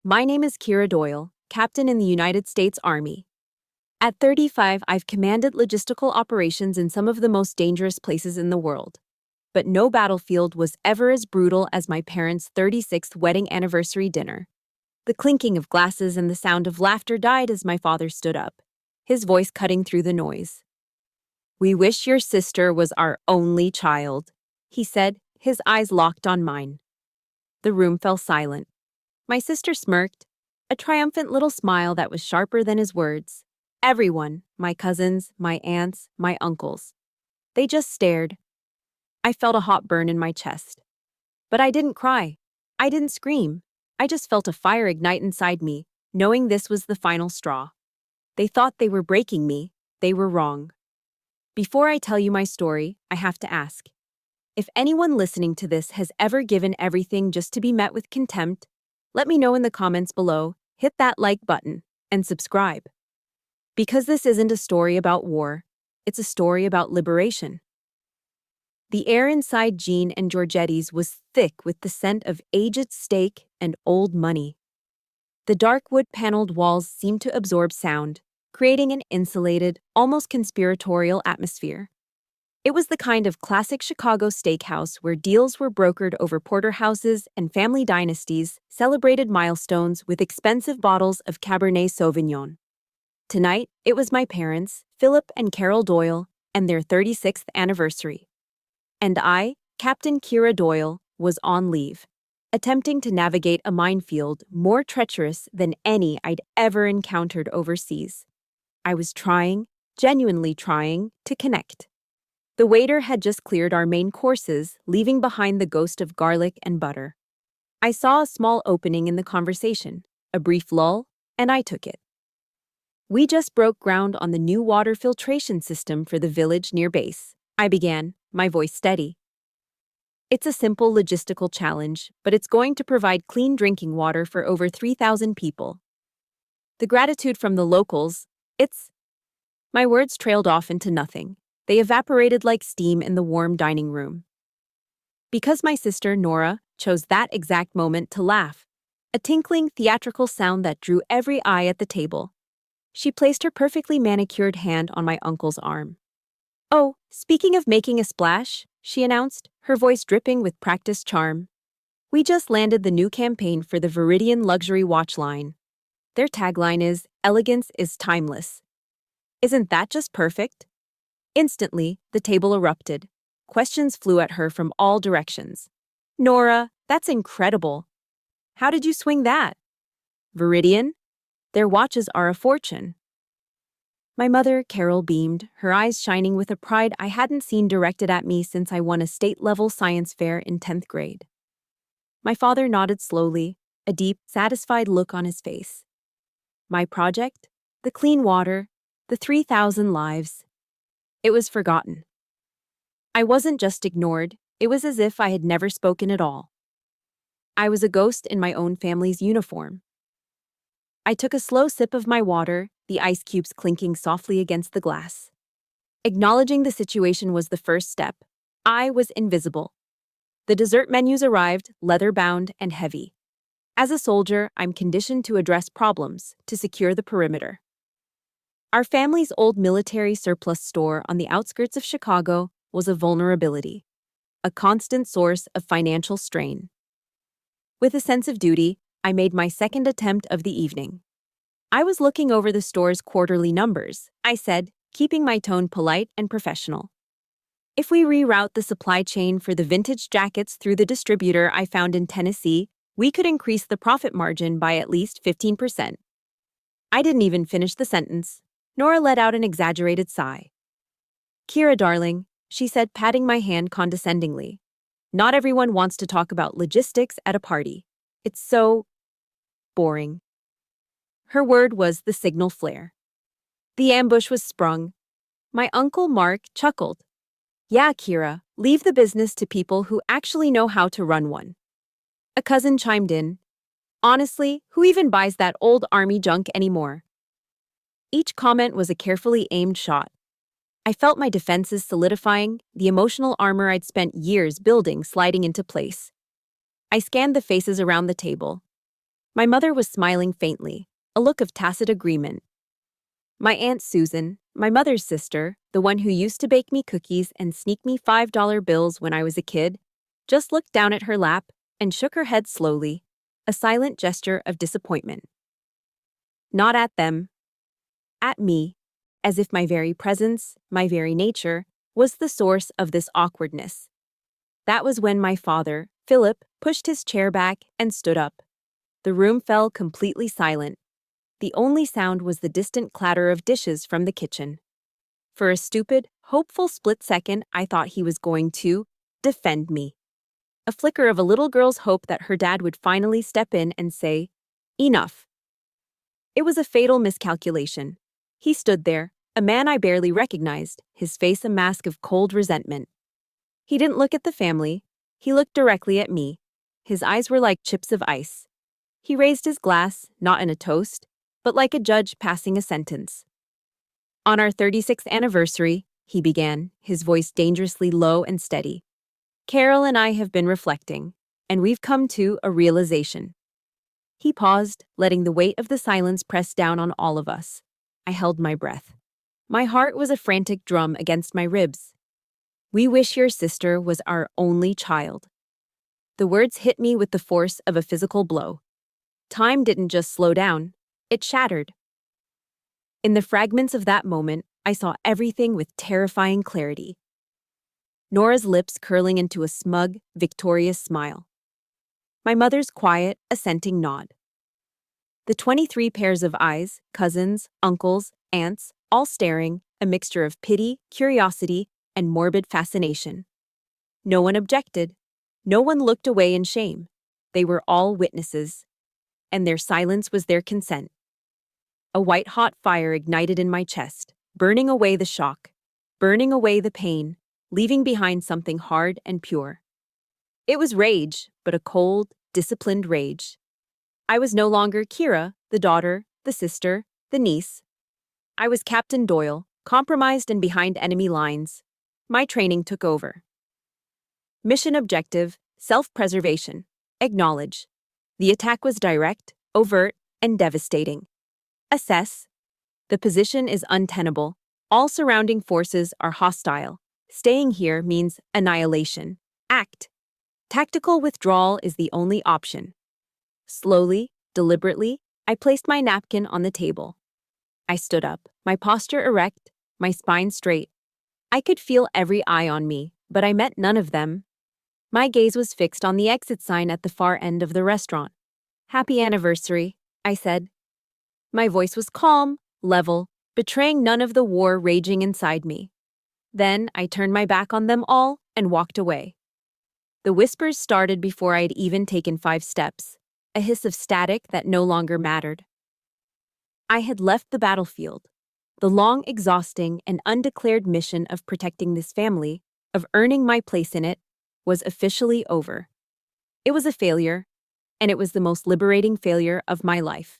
My name is Kira Doyle, Captain in the United States Army. At 35, I've commanded logistical operations in some of the most dangerous places in the world. But no battlefield was ever as brutal as my parents' 36th wedding anniversary dinner. The clinking of glasses and the sound of laughter died as my father stood up, his voice cutting through the noise. "We wish your sister was our only child," he said, his eyes locked on mine. The room fell silent. My sister smirked, a triumphant little smile that was sharper than his words. Everyone, my cousins, my aunts, my uncles. They just stared. I felt a hot burn in my chest. But I didn't cry. I didn't scream. I just felt a fire ignite inside me, knowing this was the final straw. They thought they were breaking me. They were wrong. Before I tell you my story, I have to ask. If anyone listening to this has ever given everything just to be met with contempt, let me know in the comments below, hit that like button, and subscribe. Because this isn't a story about war, it's a story about liberation. The air inside Jean and Georgetti's was thick with the scent of aged steak and old money. The dark wood-paneled walls seemed to absorb sound, creating an insulated, almost conspiratorial atmosphere. It was the kind of classic Chicago steakhouse where deals were brokered over porterhouses and family dynasties celebrated milestones with expensive bottles of Cabernet Sauvignon. Tonight, it was my parents, Philip and Carol Doyle, and their 36th anniversary. And I, Captain Kira Doyle, was on leave, attempting to navigate a minefield more treacherous than any I'd ever encountered overseas. I was trying, genuinely trying, to connect. The waiter had just cleared our main courses, leaving behind the ghost of garlic and butter. I saw a small opening in the conversation, a brief lull, and I took it. "We just broke ground on the new water filtration system for the village near base," I began, my voice steady. "It's a simple logistical challenge, but it's going to provide clean drinking water for over 3,000 people. The gratitude from the locals, it's..." My words trailed off into nothing. They evaporated like steam in the warm dining room. Because my sister, Nora, chose that exact moment to laugh, a tinkling, theatrical sound that drew every eye at the table. She placed her perfectly manicured hand on my uncle's arm. "Oh, speaking of making a splash," she announced, her voice dripping with practiced charm. "We just landed the new campaign for the Viridian luxury watch line. Their tagline is, 'Elegance is timeless.' Isn't that just perfect?" Instantly, the table erupted. Questions flew at her from all directions. "Nora, that's incredible. How did you swing that? Viridian? Their watches are a fortune." My mother, Carol, beamed, her eyes shining with a pride I hadn't seen directed at me since I won a state-level science fair in 10th grade. My father nodded slowly, a deep, satisfied look on his face. My project? The clean water, the 3,000 lives. It was forgotten. I wasn't just ignored, it was as if I had never spoken at all. I was a ghost in my own family's uniform. I took a slow sip of my water, the ice cubes clinking softly against the glass. Acknowledging the situation was the first step. I was invisible. The dessert menus arrived, leather-bound and heavy. As a soldier, I'm conditioned to address problems, to secure the perimeter. Our family's old military surplus store on the outskirts of Chicago was a vulnerability, a constant source of financial strain. With a sense of duty, I made my second attempt of the evening. I was looking over the store's quarterly numbers, I said, keeping my tone polite and professional. "If we reroute the supply chain for the vintage jackets through the distributor I found in Tennessee, we could increase the profit margin by at least 15%. I didn't even finish the sentence. Nora let out an exaggerated sigh. "Kira, darling," she said, patting my hand condescendingly. "Not everyone wants to talk about logistics at a party. It's so boring." Her word was the signal flare. The ambush was sprung. My uncle Mark chuckled. "Yeah, Kira, leave the business to people who actually know how to run one." A cousin chimed in. "Honestly, who even buys that old army junk anymore?" Each comment was a carefully aimed shot. I felt my defenses solidifying, the emotional armor I'd spent years building sliding into place. I scanned the faces around the table. My mother was smiling faintly, a look of tacit agreement. My Aunt Susan, my mother's sister, the one who used to bake me cookies and sneak me $5 bills when I was a kid, just looked down at her lap and shook her head slowly, a silent gesture of disappointment. Not at them, at me, as if my very presence, my very nature, was the source of this awkwardness. That was when my father, Philip, pushed his chair back and stood up. The room fell completely silent. The only sound was the distant clatter of dishes from the kitchen. For a stupid, hopeful split second, I thought he was going to defend me. A flicker of a little girl's hope that her dad would finally step in and say, "Enough." It was a fatal miscalculation. He stood there, a man I barely recognized, his face a mask of cold resentment. He didn't look at the family. He looked directly at me. His eyes were like chips of ice. He raised his glass, not in a toast, but like a judge passing a sentence. "On our 36th anniversary," he began, his voice dangerously low and steady, "Carol and I have been reflecting, and we've come to a realization." He paused, letting the weight of the silence press down on all of us. I held my breath. My heart was a frantic drum against my ribs. "We wish your sister was our only child." The words hit me with the force of a physical blow. Time didn't just slow down, it shattered. In the fragments of that moment, I saw everything with terrifying clarity. Nora's lips curling into a smug, victorious smile. My mother's quiet, assenting nod. The 23 pairs of eyes, cousins, uncles, aunts, all staring, a mixture of pity, curiosity, and morbid fascination. No one objected. No one looked away in shame. They were all witnesses. And their silence was their consent. A white-hot fire ignited in my chest, burning away the shock, burning away the pain, leaving behind something hard and pure. It was rage, but a cold, disciplined rage. I was no longer Kira, the daughter, the sister, the niece. I was Captain Doyle, compromised and behind enemy lines. My training took over. Mission objective, self-preservation. Acknowledge. The attack was direct, overt, and devastating. Assess. The position is untenable. All surrounding forces are hostile. Staying here means annihilation. Act. Tactical withdrawal is the only option. Slowly, deliberately, I placed my napkin on the table. I stood up, my posture erect, my spine straight. I could feel every eye on me, but I met none of them. My gaze was fixed on the exit sign at the far end of the restaurant. "Happy anniversary," I said. My voice was calm, level, betraying none of the war raging inside me. Then I turned my back on them all and walked away. The whispers started before I had even taken 5 steps, a hiss of static that no longer mattered. I had left the battlefield. The long, exhausting, and undeclared mission of protecting this family, of earning my place in it, was officially over. It was a failure, and it was the most liberating failure of my life.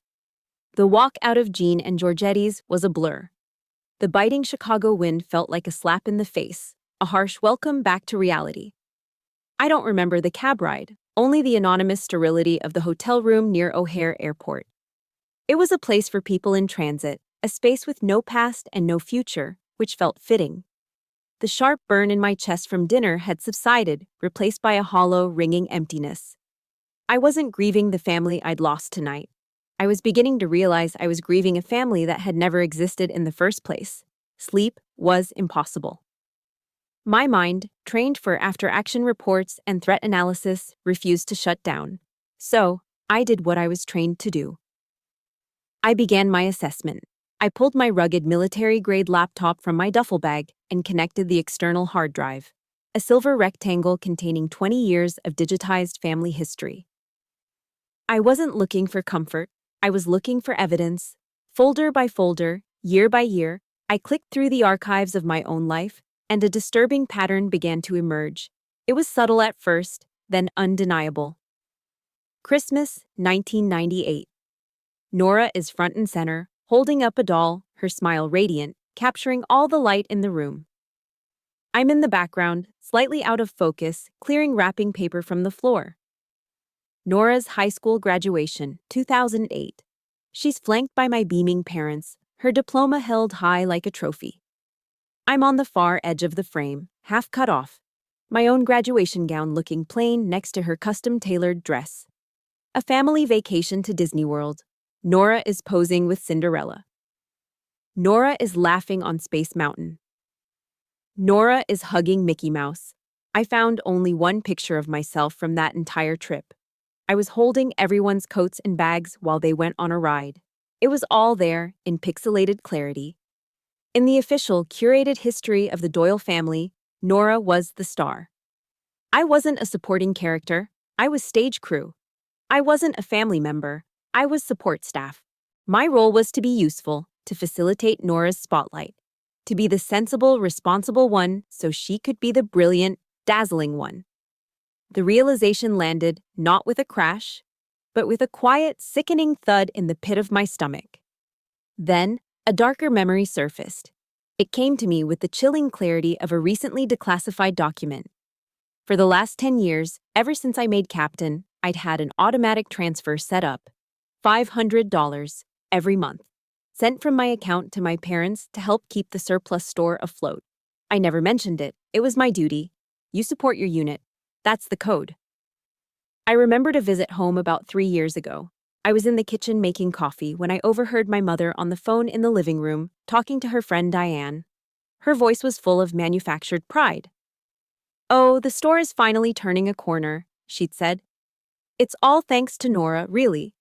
The walk out of Jean and Georgetti's was a blur. The biting Chicago wind felt like a slap in the face, a harsh welcome back to reality. I don't remember the cab ride, only the anonymous sterility of the hotel room near O'Hare Airport. It was a place for people in transit, a space with no past and no future, which felt fitting. The sharp burn in my chest from dinner had subsided, replaced by a hollow, ringing emptiness. I wasn't grieving the family I'd lost tonight. I was beginning to realize I was grieving a family that had never existed in the first place. Sleep was impossible. My mind, trained for after-action reports and threat analysis, refused to shut down. So, I did what I was trained to do. I began my assessment. I pulled my rugged military-grade laptop from my duffel bag and connected the external hard drive, a silver rectangle containing 20 years of digitized family history. I wasn't looking for comfort. I was looking for evidence. Folder by folder, year by year, I clicked through the archives of my own life, and a disturbing pattern began to emerge. It was subtle at first, then undeniable. Christmas, 1998. Nora is front and center, holding up a doll, her smile radiant, capturing all the light in the room. I'm in the background, slightly out of focus, clearing wrapping paper from the floor. Nora's high school graduation, 2008. She's flanked by my beaming parents, her diploma held high like a trophy. I'm on the far edge of the frame, half cut off, my own graduation gown looking plain next to her custom-tailored dress. A family vacation to Disney World. Nora is posing with Cinderella. Nora is laughing on Space Mountain. Nora is hugging Mickey Mouse. I found only one picture of myself from that entire trip. I was holding everyone's coats and bags while they went on a ride. It was all there, in pixelated clarity. In the official, curated history of the Doyle family, Nora was the star. I wasn't a supporting character, I was stage crew. I wasn't a family member, I was support staff. My role was to be useful, to facilitate Nora's spotlight, to be the sensible, responsible one so she could be the brilliant, dazzling one. The realization landed not with a crash, but with a quiet, sickening thud in the pit of my stomach. Then, a darker memory surfaced. It came to me with the chilling clarity of a recently declassified document. For the last 10 years, ever since I made captain, I'd had an automatic transfer set up, $500 every month, sent from my account to my parents to help keep the surplus store afloat. I never mentioned it. It was my duty. You support your unit. That's the code. I remembered a visit home about 3 years ago. I was in the kitchen making coffee when I overheard my mother on the phone in the living room talking to her friend Diane. Her voice was full of manufactured pride. "Oh, the store is finally turning a corner," she'd said. "It's all thanks to Nora, really.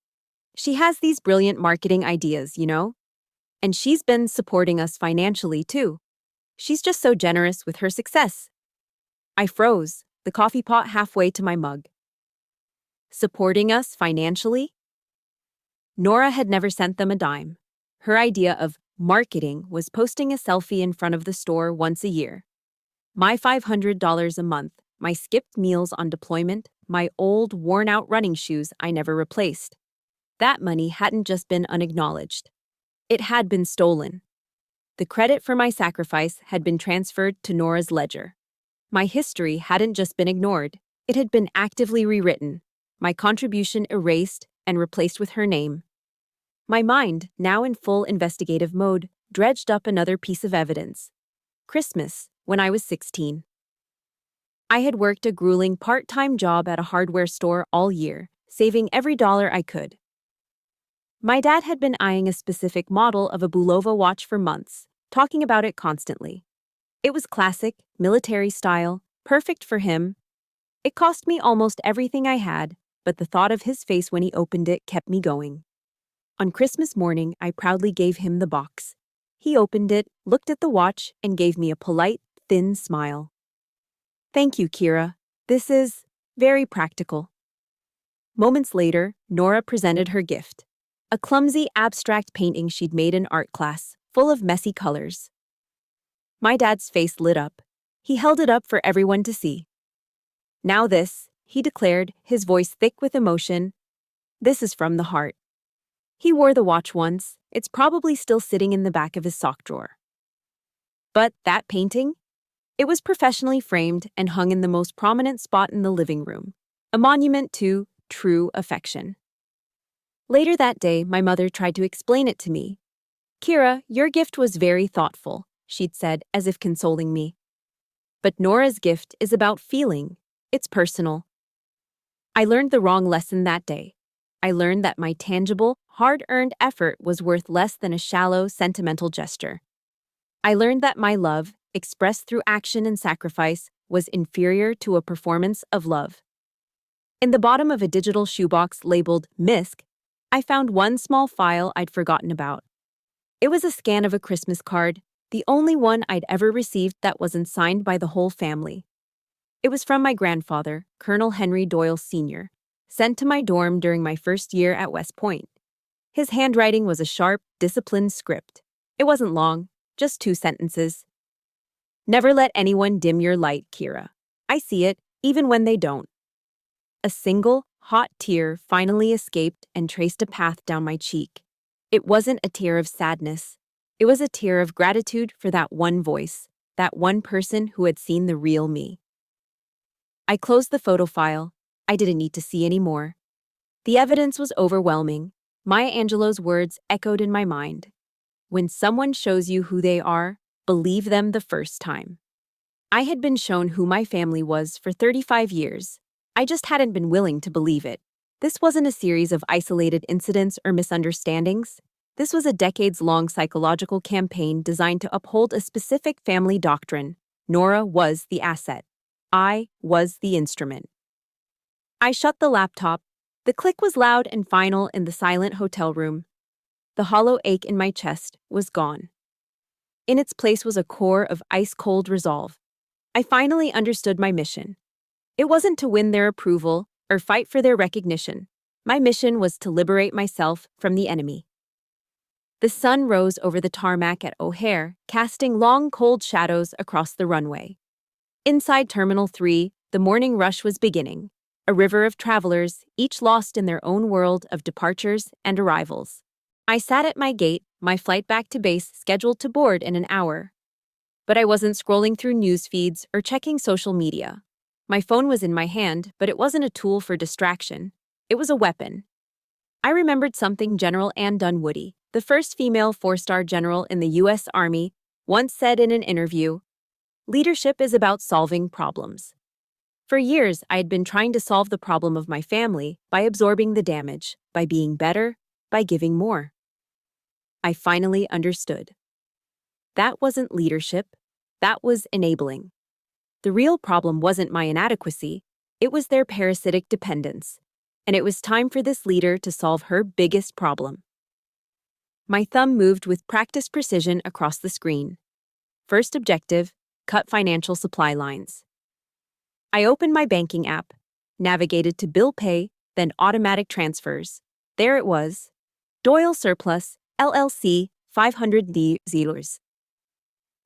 She has these brilliant marketing ideas, you know? And she's been supporting us financially, too. She's just so generous with her success." I froze, the coffee pot halfway to my mug. Supporting us financially? Nora had never sent them a dime. Her idea of marketing was posting a selfie in front of the store once a year. My $500 a month, my skipped meals on deployment, my old, worn-out running shoes I never replaced. That money hadn't just been unacknowledged. It had been stolen. The credit for my sacrifice had been transferred to Nora's ledger. My history hadn't just been ignored, it had been actively rewritten, my contribution erased and replaced with her name. My mind, now in full investigative mode, dredged up another piece of evidence. Christmas, when I was 16. I had worked a grueling part-time job at a hardware store all year, saving every dollar I could. My dad had been eyeing a specific model of a Bulova watch for months, talking about it constantly. It was classic, military style, perfect for him. It cost me almost everything I had, but the thought of his face when he opened it kept me going. On Christmas morning, I proudly gave him the box. He opened it, looked at the watch, and gave me a polite, thin smile. "Thank you, Kira. This is very practical." Moments later, Nora presented her gift. A clumsy, abstract painting she'd made in art class, full of messy colors. My dad's face lit up. He held it up for everyone to see. "Now this," he declared, his voice thick with emotion. "This is from the heart." He wore the watch once. It's probably still sitting in the back of his sock drawer. But that painting? It was professionally framed and hung in the most prominent spot in the living room, a monument to true affection. Later that day, my mother tried to explain it to me. "Kira, your gift was very thoughtful," she'd said, as if consoling me. "But Nora's gift is about feeling. It's personal." I learned the wrong lesson that day. I learned that my tangible, hard-earned effort was worth less than a shallow, sentimental gesture. I learned that my love, expressed through action and sacrifice, was inferior to a performance of love. In the bottom of a digital shoebox labeled MISC, I found one small file I'd forgotten about. It was a scan of a Christmas card, the only one I'd ever received that wasn't signed by the whole family. It was from my grandfather, Colonel Henry Doyle Sr., sent to my dorm during my first year at West Point. His handwriting was a sharp, disciplined script. It wasn't long, just 2 sentences. "Never let anyone dim your light, Kira. I see it, even when they don't." A single, hot tear finally escaped and traced a path down my cheek. It wasn't a tear of sadness. It was a tear of gratitude for that one voice, that one person who had seen the real me. I closed the photo file. I didn't need to see any more. The evidence was overwhelming. Maya Angelou's words echoed in my mind. When someone shows you who they are, believe them the first time. I had been shown who my family was for 35 years. I just hadn't been willing to believe it. This wasn't a series of isolated incidents or misunderstandings. This was a decades-long psychological campaign designed to uphold a specific family doctrine. Nora was the asset. I was the instrument. I shut the laptop. The click was loud and final in the silent hotel room. The hollow ache in my chest was gone. In its place was a core of ice-cold resolve. I finally understood my mission. It wasn't to win their approval or fight for their recognition. My mission was to liberate myself from the enemy. The sun rose over the tarmac at O'Hare, casting long, cold shadows across the runway. Inside Terminal 3, the morning rush was beginning, a river of travelers, each lost in their own world of departures and arrivals. I sat at my gate, my flight back to base scheduled to board in an hour. But I wasn't scrolling through news feeds or checking social media. My phone was in my hand, but it wasn't a tool for distraction. It was a weapon. I remembered something General Ann Dunwoody, the first female four-star general in the U.S. Army, once said in an interview, "Leadership is about solving problems." For years, I had been trying to solve the problem of my family by absorbing the damage, by being better, by giving more. I finally understood. That wasn't leadership. That was enabling. The real problem wasn't my inadequacy. It was their parasitic dependence. And it was time for this leader to solve her biggest problem. My thumb moved with practiced precision across the screen. First objective, cut financial supply lines. I opened my banking app, navigated to bill pay, then automatic transfers. There it was. Doyle Surplus, LLC, $500.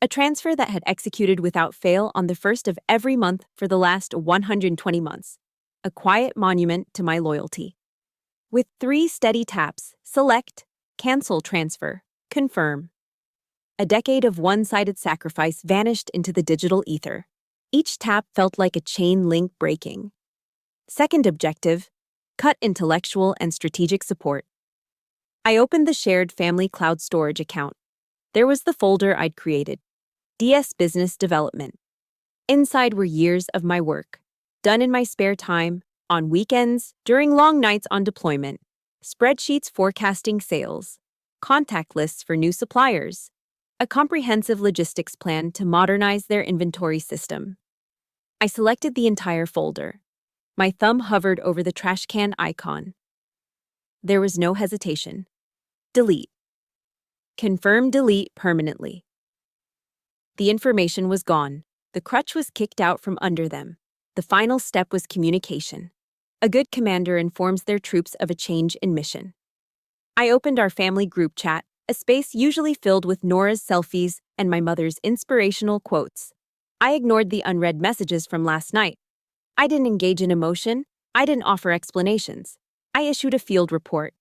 A transfer that had executed without fail on the first of every month for the last 120 months. A quiet monument to my loyalty. With 3 steady taps, select, cancel transfer, confirm. A decade of one-sided sacrifice vanished into the digital ether. Each tap felt like a chain link breaking. Second objective, cut intellectual and strategic support. I opened the shared family cloud storage account. There was the folder I'd created, DS Business Development. Inside were years of my work, done in my spare time, on weekends, during long nights on deployment, spreadsheets forecasting sales, contact lists for new suppliers, a comprehensive logistics plan to modernize their inventory system. I selected the entire folder. My thumb hovered over the trash can icon. There was no hesitation. Delete. Confirm delete permanently. The information was gone. The crutch was kicked out from under them. The final step was communication. A good commander informs their troops of a change in mission. I opened our family group chat, a space usually filled with Nora's selfies and my mother's inspirational quotes. I ignored the unread messages from last night. I didn't engage in emotion. I didn't offer explanations. I issued a field report.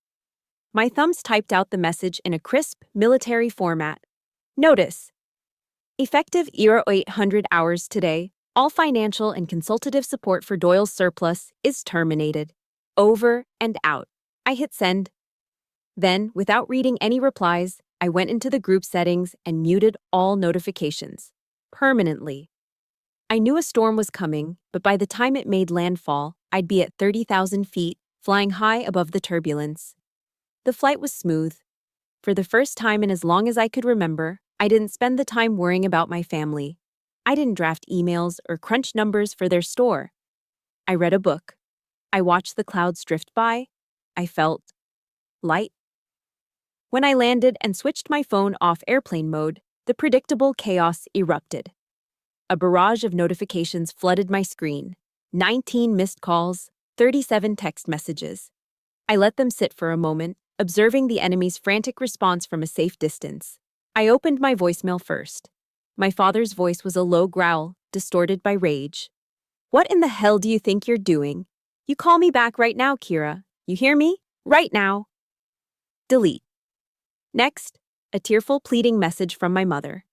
My thumbs typed out the message in a crisp, military format. Notice. Effective 0800 hours today, all financial and consultative support for Doyle's Surplus is terminated. Over and out. I hit send. Then, without reading any replies, I went into the group settings and muted all notifications. Permanently. I knew a storm was coming, but by the time it made landfall, I'd be at 30,000 feet, flying high above the turbulence. The flight was smooth. For the first time in as long as I could remember, I didn't spend the time worrying about my family. I didn't draft emails or crunch numbers for their store. I read a book. I watched the clouds drift by. I felt light. When I landed and switched my phone off airplane mode, the predictable chaos erupted. A barrage of notifications flooded my screen. 19 missed calls, 37 text messages. I let them sit for a moment, observing the enemy's frantic response from a safe distance. I opened my voicemail first. My father's voice was a low growl, distorted by rage. "What in the hell do you think you're doing? You call me back right now, Kira. You hear me? Right now." Delete. Next, a tearful pleading message from my mother.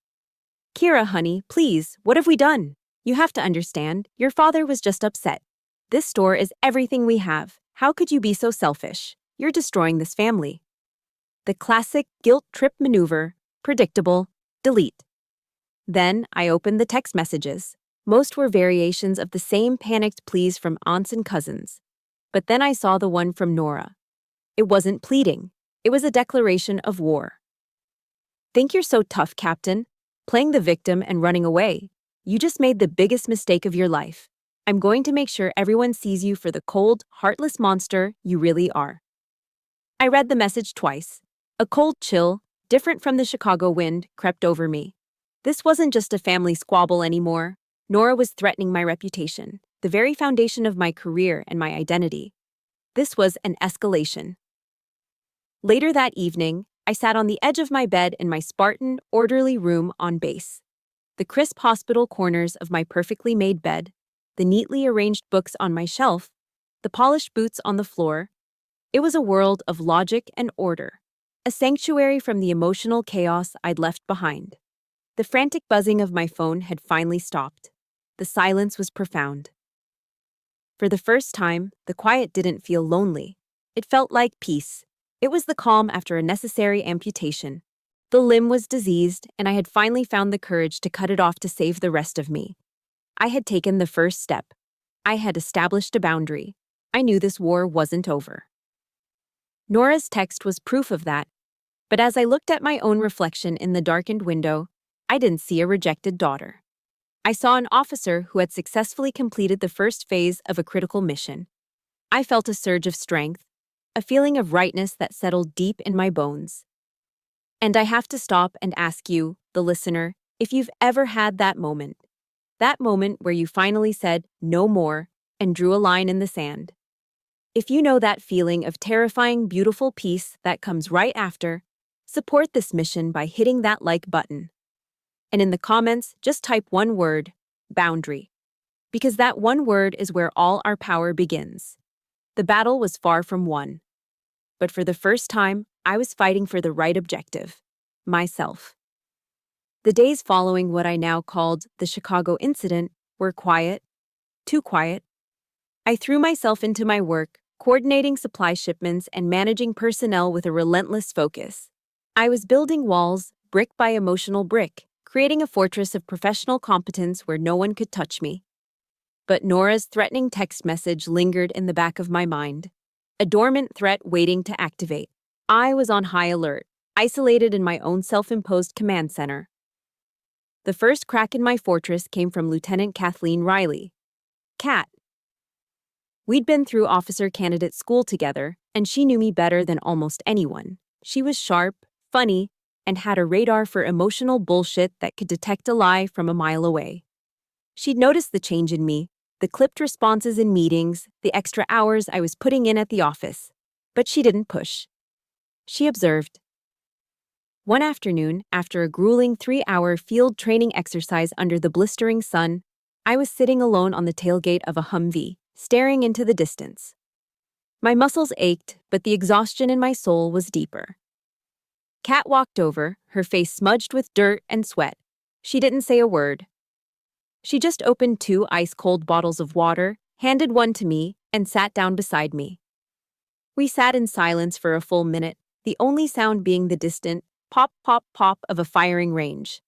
"Kira, honey, please, what have we done? You have to understand, your father was just upset. This store is everything we have. How could you be so selfish? You're destroying this family. The classic guilt trip maneuver, predictable, delete. Then I opened the text messages. Most were variations of the same panicked pleas from aunts and cousins. But then I saw the one from Nora. It wasn't pleading. It was a declaration of war. Think you're so tough, Captain? Playing the victim and running away. You just made the biggest mistake of your life. I'm going to make sure everyone sees you for the cold, heartless monster you really are. I read the message twice. A cold chill, different from the Chicago wind, crept over me. This wasn't just a family squabble anymore. Nora was threatening my reputation, the very foundation of my career and my identity. This was an escalation. Later that evening, I sat on the edge of my bed in my Spartan, orderly room on base. The crisp hospital corners of my perfectly made bed, the neatly arranged books on my shelf, the polished boots on the floor. It was a world of logic and order, a sanctuary from the emotional chaos I'd left behind. The frantic buzzing of my phone had finally stopped. The silence was profound. For the first time, the quiet didn't feel lonely. It felt like peace. It was the calm after a necessary amputation. The limb was diseased, and I had finally found the courage to cut it off to save the rest of me. I had taken the first step. I had established a boundary. I knew this war wasn't over. Nora's text was proof of that, but as I looked at my own reflection in the darkened window, I didn't see a rejected daughter. I saw an officer who had successfully completed the first phase of a critical mission. I felt a surge of strength, a feeling of rightness that settled deep in my bones. And I have to stop and ask you, the listener, if you've ever had that moment where you finally said, no more, and drew a line in the sand. If you know that feeling of terrifying, beautiful peace that comes right after, support this mission by hitting that like button. And in the comments, just type one word, boundary. Because that one word is where all our power begins. The battle was far from won. But for the first time, I was fighting for the right objective, myself. The days following what I now called the Chicago incident were quiet, too quiet. I threw myself into my work, coordinating supply shipments and managing personnel with a relentless focus. I was building walls, brick by emotional brick, creating a fortress of professional competence where no one could touch me. But Nora's threatening text message lingered in the back of my mind, a dormant threat waiting to activate. I was on high alert, isolated in my own self-imposed command center. The first crack in my fortress came from Lieutenant Kathleen Riley. Kat. We'd been through officer candidate school together, and she knew me better than almost anyone. She was sharp, funny, and had a radar for emotional bullshit that could detect a lie from a mile away. She'd noticed the change in me, the clipped responses in meetings, the extra hours I was putting in at the office. But she didn't push. She observed. One afternoon, after a grueling 3-hour field training exercise under the blistering sun, I was sitting alone on the tailgate of a Humvee, staring into the distance. My muscles ached, but the exhaustion in my soul was deeper. Kat walked over, her face smudged with dirt and sweat. She didn't say a word. She just opened 2 ice-cold bottles of water, handed one to me, and sat down beside me. We sat in silence for a full minute, the only sound being the distant pop, pop, pop of a firing range.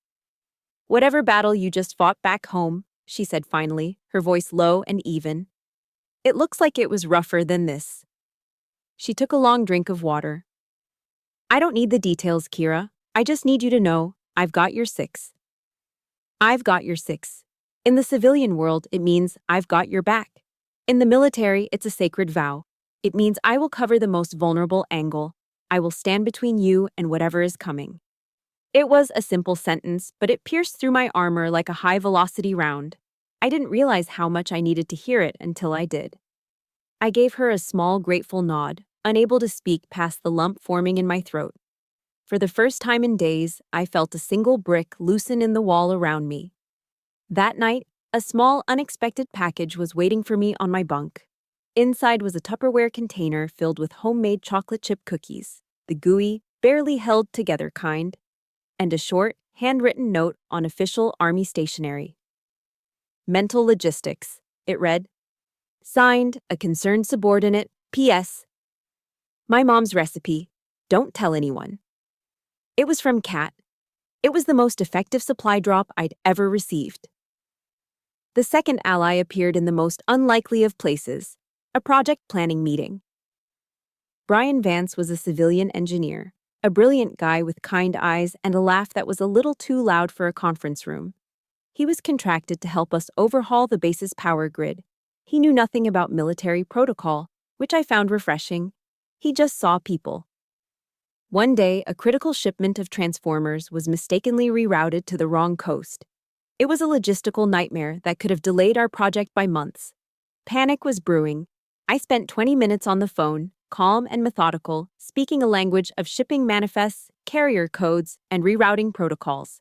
Whatever battle you just fought back home, she said finally, her voice low and even. It looks like it was rougher than this. She took a long drink of water. I don't need the details, Kira. I just need you to know, I've got your 6. I've got your 6. In the civilian world, it means I've got your back. In the military, it's a sacred vow. It means I will cover the most vulnerable angle. I will stand between you and whatever is coming. It was a simple sentence, but it pierced through my armor like a high-velocity round. I didn't realize how much I needed to hear it until I did. I gave her a small, grateful nod, unable to speak past the lump forming in my throat. For the first time in days, I felt a single brick loosen in the wall around me. That night, a small, unexpected package was waiting for me on my bunk. Inside was a Tupperware container filled with homemade chocolate chip cookies, the gooey, barely held together kind, and a short, handwritten note on official Army stationery. Mental logistics, it read. Signed, a concerned subordinate, P.S. My mom's recipe. Don't tell anyone. It was from Kat. It was the most effective supply drop I'd ever received. The second ally appeared in the most unlikely of places, a project planning meeting. Brian Vance was a civilian engineer, a brilliant guy with kind eyes and a laugh that was a little too loud for a conference room. He was contracted to help us overhaul the base's power grid. He knew nothing about military protocol, which I found refreshing. He just saw people. One day, a critical shipment of transformers was mistakenly rerouted to the wrong coast. It was a logistical nightmare that could have delayed our project by months. Panic was brewing. I spent 20 minutes on the phone, calm and methodical, speaking a language of shipping manifests, carrier codes, and rerouting protocols.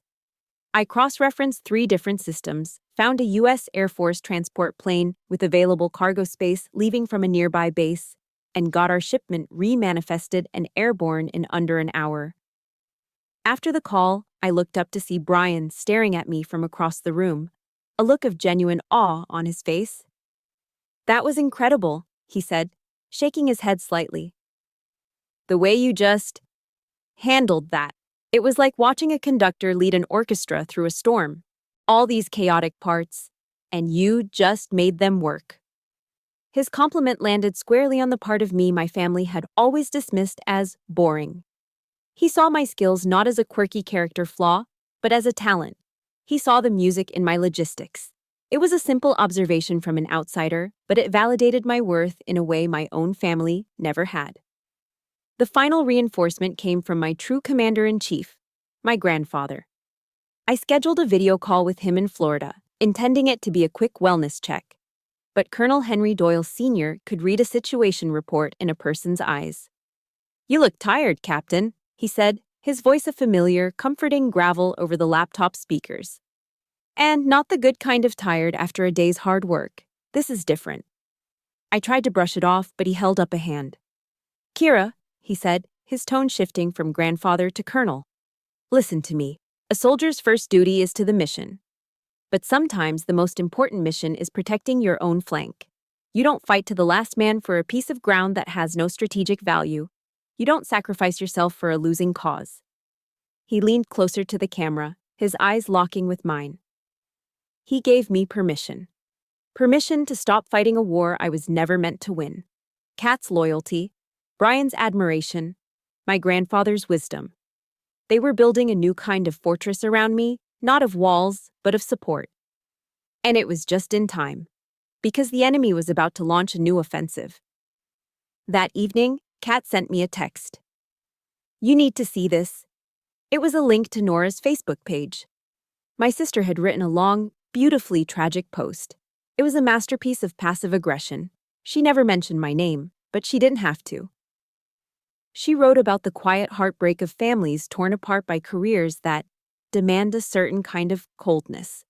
I cross-referenced 3 different systems, found a U.S. Air Force transport plane with available cargo space leaving from a nearby base, and got our shipment re-manifested and airborne in under an hour. After the call, I looked up to see Brian staring at me from across the room, a look of genuine awe on his face. "That was incredible," he said, shaking his head slightly. "The way you just handled that. It was like watching a conductor lead an orchestra through a storm. All these chaotic parts, and you just made them work." His compliment landed squarely on the part of me my family had always dismissed as boring. He saw my skills not as a quirky character flaw, but as a talent. He saw the music in my logistics. It was a simple observation from an outsider, but it validated my worth in a way my own family never had. The final reinforcement came from my true commander-in-chief, my grandfather. I scheduled a video call with him in Florida, intending it to be a quick wellness check. But Colonel Henry Doyle Sr. could read a situation report in a person's eyes. "You look tired, Captain," he said, his voice a familiar, comforting gravel over the laptop speakers. "And not the good kind of tired after a day's hard work. This is different." I tried to brush it off, but he held up a hand. "Kira," he said, his tone shifting from grandfather to colonel. "Listen to me. A soldier's first duty is to the mission. But sometimes the most important mission is protecting your own flank. You don't fight to the last man for a piece of ground that has no strategic value. You don't sacrifice yourself for a losing cause." He leaned closer to the camera, his eyes locking with mine. He gave me permission. Permission to stop fighting a war I was never meant to win. Kat's loyalty, Brian's admiration, my grandfather's wisdom. They were building a new kind of fortress around me, not of walls, but of support. And it was just in time, because the enemy was about to launch a new offensive. That evening, Kat sent me a text. "You need to see this." It was a link to Nora's Facebook page. My sister had written a long, beautifully tragic post. It was a masterpiece of passive aggression. She never mentioned my name, but she didn't have to. She wrote about the quiet heartbreak of families torn apart by careers that demand a certain kind of coldness.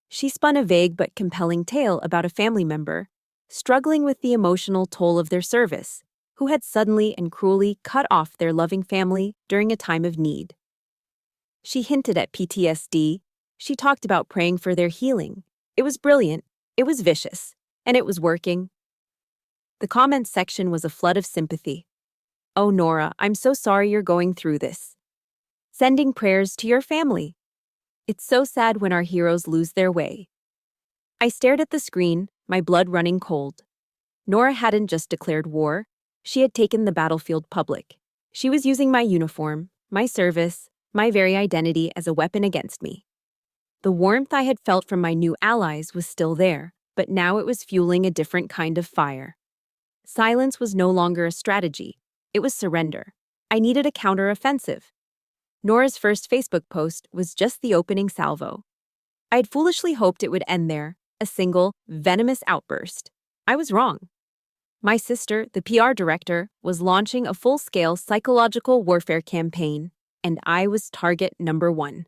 She spun a vague but compelling tale about a family member struggling with the emotional toll of their service, who had suddenly and cruelly cut off their loving family during a time of need. She hinted at PTSD. She talked about praying for their healing. It was brilliant, it was vicious, and it was working. The comments section was a flood of sympathy. "Oh, Nora, I'm so sorry you're going through this. Sending prayers to your family. It's so sad when our heroes lose their way." I stared at the screen, my blood running cold. Nora hadn't just declared war. She had taken the battlefield public. She was using my uniform, my service, my very identity as a weapon against me. The warmth I had felt from my new allies was still there, but now it was fueling a different kind of fire. Silence was no longer a strategy. It was surrender. I needed a counter-offensive. Nora's first Facebook post was just the opening salvo. I had foolishly hoped it would end there, a single, venomous outburst. I was wrong. My sister, the PR director, was launching a full-scale psychological warfare campaign, and I was target number 1.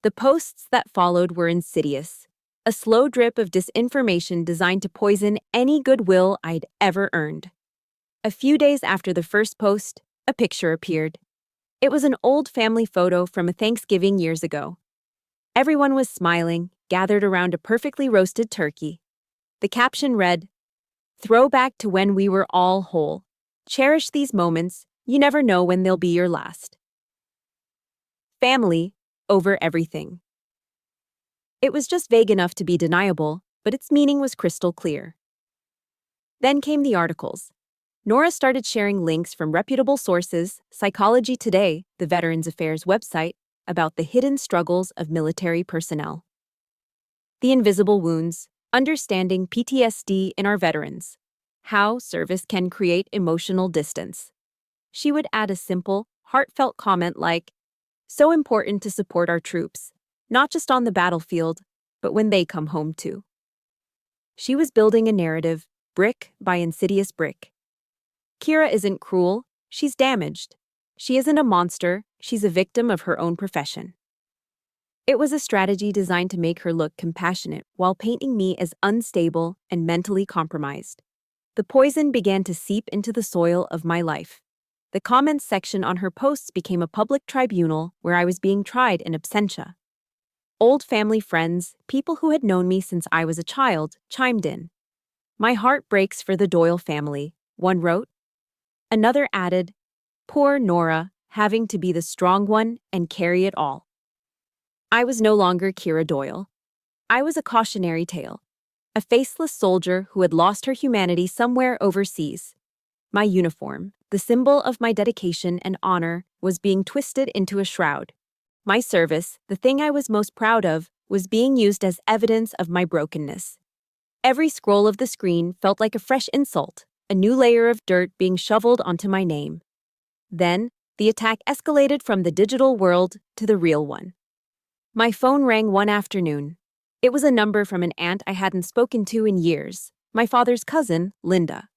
The posts that followed were insidious, a slow drip of disinformation designed to poison any goodwill I'd ever earned. A few days after the first post, a picture appeared. It was an old family photo from a Thanksgiving years ago. Everyone was smiling, gathered around a perfectly roasted turkey. The caption read, Throwback to when we were all whole. Cherish these moments, you never know when they'll be your last. Family, over everything. It was just vague enough to be deniable, but its meaning was crystal clear. Then came the articles. Nora started sharing links from reputable sources, Psychology Today, the Veterans Affairs website, about the hidden struggles of military personnel. The invisible wounds, understanding PTSD in our veterans. How service can create emotional distance. She would add a simple, heartfelt comment like, "So important to support our troops, not just on the battlefield, but when they come home too." She was building a narrative, brick by insidious brick. Kira isn't cruel, she's damaged. She isn't a monster, she's a victim of her own profession. It was a strategy designed to make her look compassionate while painting me as unstable and mentally compromised. The poison began to seep into the soil of my life. The comments section on her posts became a public tribunal where I was being tried in absentia. Old family friends, people who had known me since I was a child, chimed in. "My heart breaks for the Doyle family," one wrote. Another added, "Poor Nora, having to be the strong one and carry it all." I was no longer Kira Doyle. I was a cautionary tale, a faceless soldier who had lost her humanity somewhere overseas. My uniform, the symbol of my dedication and honor, was being twisted into a shroud. My service, the thing I was most proud of, was being used as evidence of my brokenness. Every scroll of the screen felt like a fresh insult, a new layer of dirt being shoveled onto my name. Then, the attack escalated from the digital world to the real one. My phone rang one afternoon. It was a number from an aunt I hadn't spoken to in years, my father's cousin, Linda.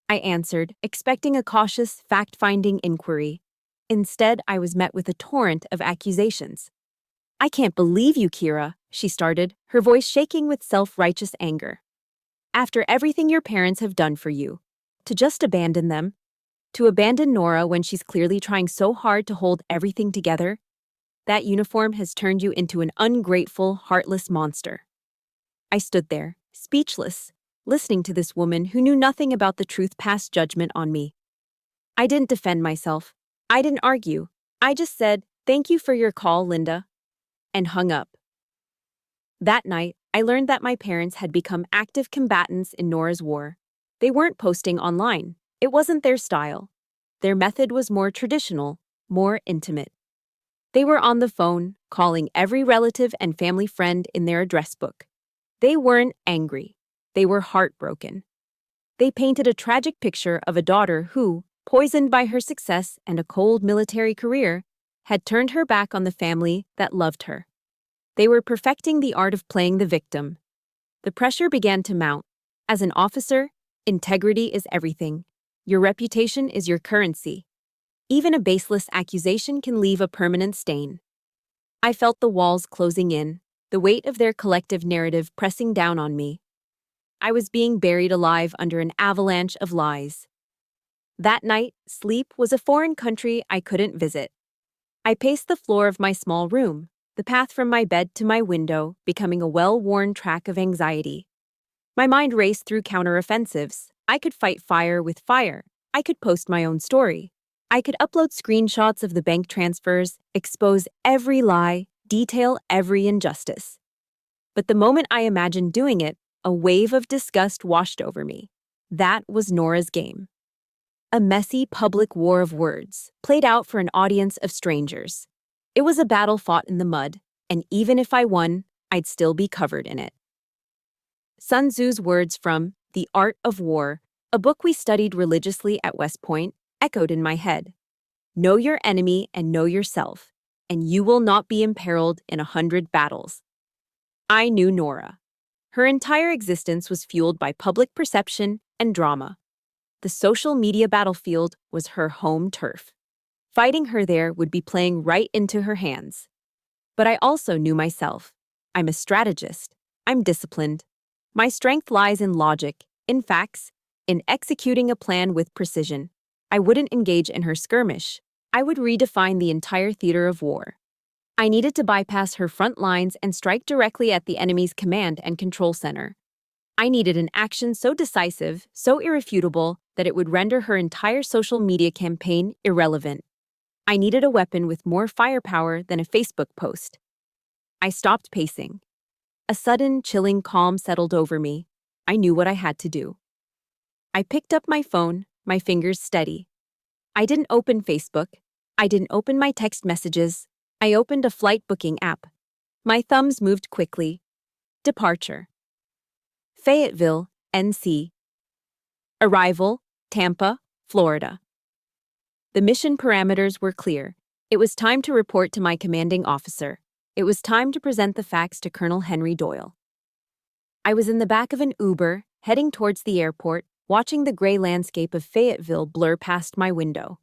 I answered, expecting a cautious, fact-finding inquiry. Instead, I was met with a torrent of accusations. "I can't believe you, Kira," she started, her voice shaking with self-righteous anger. "After everything your parents have done for you, to just abandon them, to abandon Nora when she's clearly trying so hard to hold everything together, that uniform has turned you into an ungrateful, heartless monster." I stood there, speechless, listening to this woman who knew nothing about the truth pass judgment on me. I didn't defend myself. I didn't argue. I just said, "Thank you for your call, Linda," and hung up. That night, I learned that my parents had become active combatants in Nora's war. They weren't posting online. It wasn't their style. Their method was more traditional, more intimate. They were on the phone, calling every relative and family friend in their address book. They weren't angry. They were heartbroken. They painted a tragic picture of a daughter who, poisoned by her success and a cold military career, had turned her back on the family that loved her. They were perfecting the art of playing the victim. The pressure began to mount. As an officer, integrity is everything. Your reputation is your currency. Even a baseless accusation can leave a permanent stain. I felt the walls closing in, the weight of their collective narrative pressing down on me. I was being buried alive under an avalanche of lies. That night, sleep was a foreign country I couldn't visit. I paced the floor of my small room, the path from my bed to my window becoming a well-worn track of anxiety. My mind raced through counteroffensives. I could fight fire with fire. I could post my own story. I could upload screenshots of the bank transfers, expose every lie, detail every injustice. But the moment I imagined doing it, a wave of disgust washed over me. That was Nora's game. A messy public war of words, played out for an audience of strangers. It was a battle fought in the mud, and even if I won, I'd still be covered in it. Sun Tzu's words from The Art of War, a book we studied religiously at West Point, echoed in my head. Know your enemy and know yourself, and you will not be imperiled in 100 battles. I knew Nora. Her entire existence was fueled by public perception and drama. The social media battlefield was her home turf. Fighting her there would be playing right into her hands. But I also knew myself. I'm a strategist. I'm disciplined. My strength lies in logic, in facts, in executing a plan with precision. I wouldn't engage in her skirmish. I would redefine the entire theater of war. I needed to bypass her front lines and strike directly at the enemy's command and control center. I needed an action so decisive, so irrefutable, that it would render her entire social media campaign irrelevant. I needed a weapon with more firepower than a Facebook post. I stopped pacing. A sudden, chilling calm settled over me. I knew what I had to do. I picked up my phone, my fingers steady. I didn't open Facebook. I didn't open my text messages. I opened a flight booking app. My thumbs moved quickly. Departure: Fayetteville, NC. Arrival: Tampa, Florida. The mission parameters were clear. It was time to report to my commanding officer. It was time to present the facts to Colonel Henry Doyle. I was in the back of an Uber, heading towards the airport, watching the gray landscape of Fayetteville blur past my window.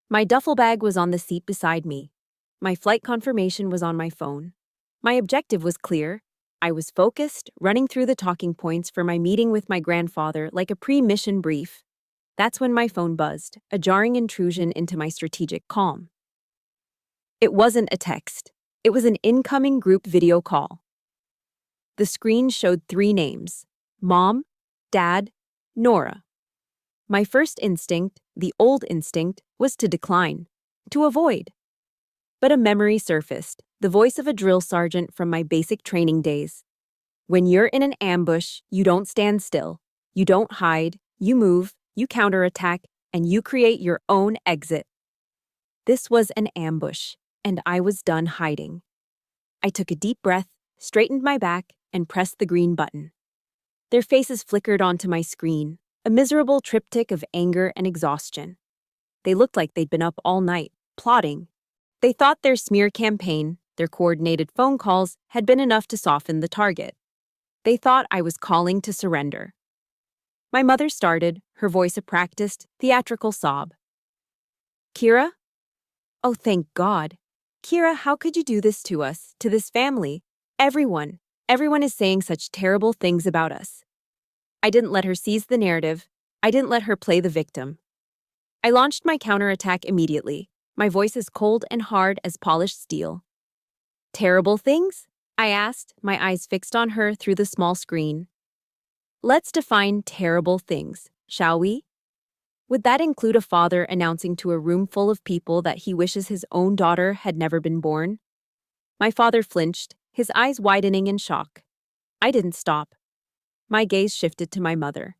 My duffel bag was on the seat beside me. My flight confirmation was on my phone. My objective was clear. I was focused, running through the talking points for my meeting with my grandfather like a pre-mission brief. That's when my phone buzzed, a jarring intrusion into my strategic calm. It wasn't a text. It was an incoming group video call. The screen showed 3 names: Mom, Dad, Nora. My first instinct, the old instinct, was to decline, to avoid. But a memory surfaced, the voice of a drill sergeant from my basic training days. When you're in an ambush, you don't stand still. You don't hide, you move, you counterattack, and you create your own exit. This was an ambush, and I was done hiding. I took a deep breath, straightened my back, and pressed the green button. Their faces flickered onto my screen, a miserable triptych of anger and exhaustion. They looked like they'd been up all night, plotting. They thought their smear campaign, their coordinated phone calls, had been enough to soften the target. They thought I was calling to surrender. My mother started, her voice a practiced, theatrical sob. "Kira? Oh, thank God. Kira, how could you do this to us, to this family? Everyone is saying such terrible things about us." I didn't let her seize the narrative. I didn't let her play the victim. I launched my counterattack immediately, my voice as cold and hard as polished steel. "Terrible things?" I asked, my eyes fixed on her through the small screen. "Let's define terrible things, shall we? Would that include a father announcing to a room full of people that he wishes his own daughter had never been born?" My father flinched, his eyes widening in shock. I didn't stop. My gaze shifted to my mother.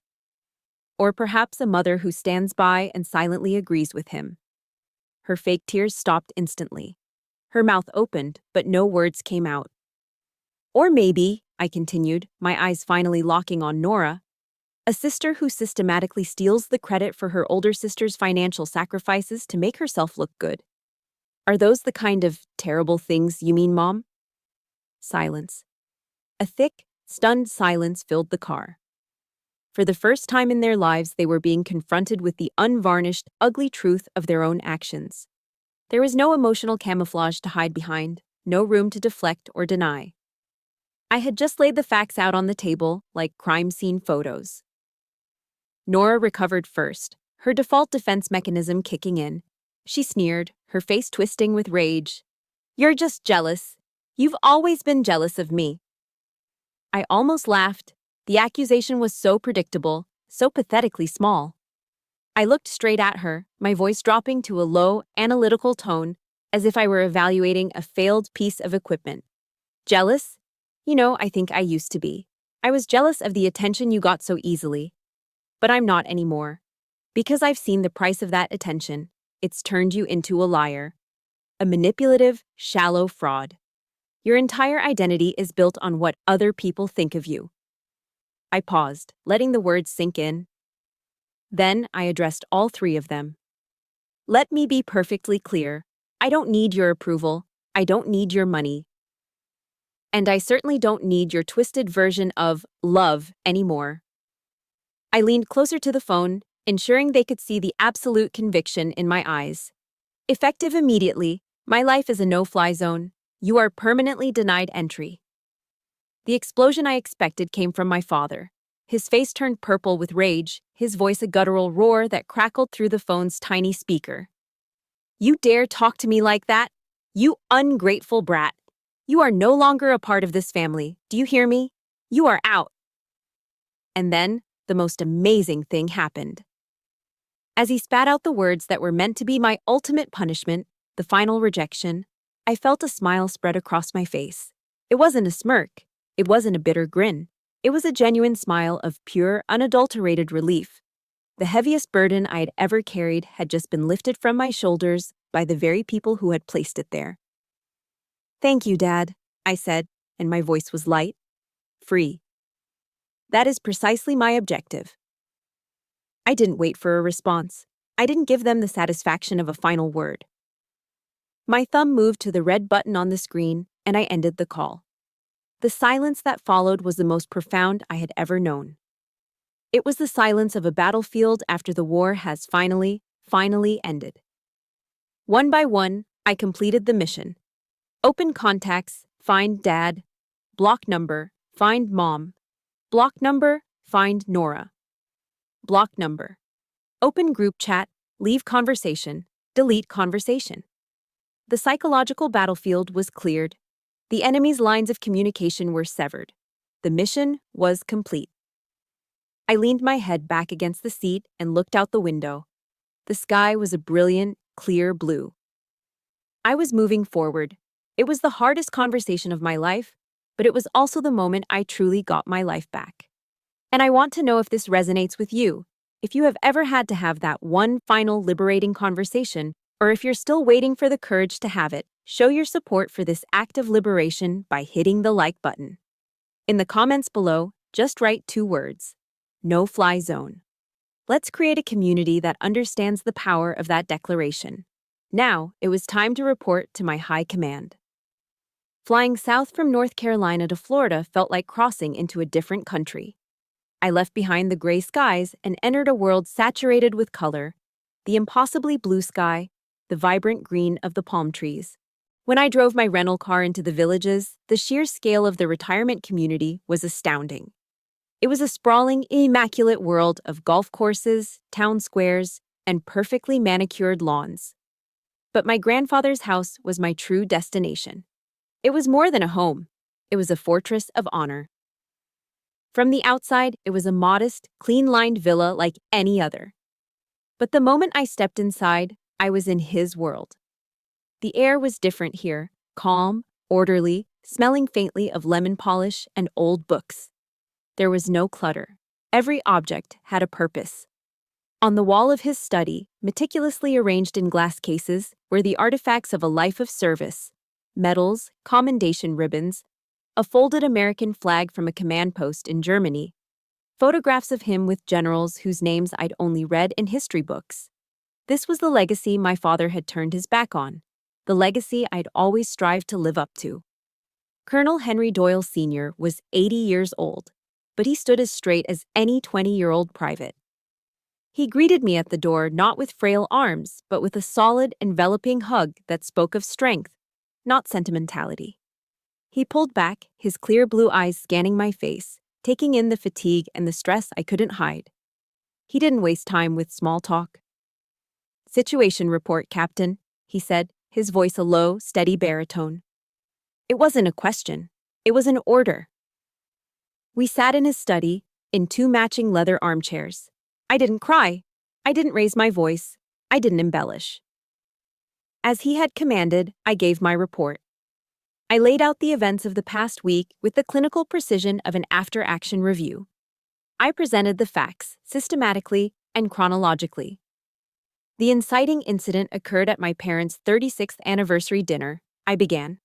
Or perhaps a mother who stands by and silently agrees with him. Her fake tears stopped instantly. Her mouth opened, but no words came out. Or maybe, I continued, my eyes finally locking on Nora, a sister who systematically steals the credit for her older sister's financial sacrifices to make herself look good. Are those the kind of terrible things you mean, Mom? Silence. A thick, stunned silence filled the car. For the first time in their lives, they were being confronted with the unvarnished, ugly truth of their own actions. There was no emotional camouflage to hide behind, no room to deflect or deny. I had just laid the facts out on the table, like crime scene photos. Nora recovered first, her default defense mechanism kicking in. She sneered, her face twisting with rage. "You're just jealous. You've always been jealous of me." I almost laughed. The accusation was so predictable, so pathetically small. I looked straight at her, my voice dropping to a low, analytical tone, as if I were evaluating a failed piece of equipment. "Jealous? I think I used to be. I was jealous of the attention you got so easily. But I'm not anymore. Because I've seen the price of that attention, it's turned you into a liar. A manipulative, shallow fraud. Your entire identity is built on what other people think of you." I paused, letting the words sink in. Then I addressed all 3 of them. "Let me be perfectly clear. I don't need your approval. I don't need your money. And I certainly don't need your twisted version of love anymore." I leaned closer to the phone, ensuring they could see the absolute conviction in my eyes. "Effective immediately, my life is a no-fly zone. You are permanently denied entry." The explosion I expected came from my father. His face turned purple with rage, his voice a guttural roar that crackled through the phone's tiny speaker. "You dare talk to me like that? You ungrateful brat! You are no longer a part of this family. Do you hear me? You are out." And then, the most amazing thing happened. As he spat out the words that were meant to be my ultimate punishment, the final rejection, I felt a smile spread across my face. It wasn't a smirk. It wasn't a bitter grin. It was a genuine smile of pure, unadulterated relief. The heaviest burden I had ever carried had just been lifted from my shoulders by the very people who had placed it there. "Thank you, Dad," I said, and my voice was light, free. That is precisely my objective. I didn't wait for a response. I didn't give them the satisfaction of a final word. My thumb moved to the red button on the screen, and I ended the call. The silence that followed was the most profound I had ever known. It was the silence of a battlefield after the war has finally ended. One by one, I completed the mission. Open contacts, find Dad. Block number, find Mom. Block number, find Nora. Block number. Open group chat, leave conversation, delete conversation. The psychological battlefield was cleared. The enemy's lines of communication were severed. The mission was complete. I leaned my head back against the seat and looked out the window. The sky was a brilliant, clear blue. I was moving forward. It was the hardest conversation of my life, but it was also the moment I truly got my life back. And I want to know if this resonates with you, if you have ever had to have that one final liberating conversation, or if you're still waiting for the courage to have it. Show your support for this act of liberation by hitting the like button. In the comments below, just write 2 words: no-fly zone. Let's create a community that understands the power of that declaration. Now, it was time to report to my high command. Flying south from North Carolina to Florida felt like crossing into a different country. I left behind the gray skies and entered a world saturated with color, the impossibly blue sky, the vibrant green of the palm trees. When I drove my rental car into the villages, the sheer scale of the retirement community was astounding. It was a sprawling, immaculate world of golf courses, town squares, and perfectly manicured lawns. But my grandfather's house was my true destination. It was more than a home. It was a fortress of honor. From the outside, it was a modest, clean-lined villa like any other. But the moment I stepped inside, I was in his world. The air was different here, calm, orderly, smelling faintly of lemon polish and old books. There was no clutter. Every object had a purpose. On the wall of his study, meticulously arranged in glass cases, were the artifacts of a life of service: medals, commendation ribbons, a folded American flag from a command post in Germany, photographs of him with generals whose names I'd only read in history books. This was the legacy my father had turned his back on, the legacy I'd always strived to live up to. Colonel Henry Doyle Sr. was 80 years old, but he stood as straight as any 20-year-old private. He greeted me at the door not with frail arms, but with a solid, enveloping hug that spoke of strength, not sentimentality. He pulled back, his clear blue eyes scanning my face, taking in the fatigue and the stress I couldn't hide. He didn't waste time with small talk. "Situation report, Captain," he said, his voice a low, steady baritone. It wasn't a question. It was an order. We sat in his study, in 2 matching leather armchairs. I didn't cry. I didn't raise my voice. I didn't embellish. As he had commanded, I gave my report. I laid out the events of the past week with the clinical precision of an after-action review. I presented the facts, systematically and chronologically. The inciting incident occurred at my parents' 36th anniversary dinner. I began.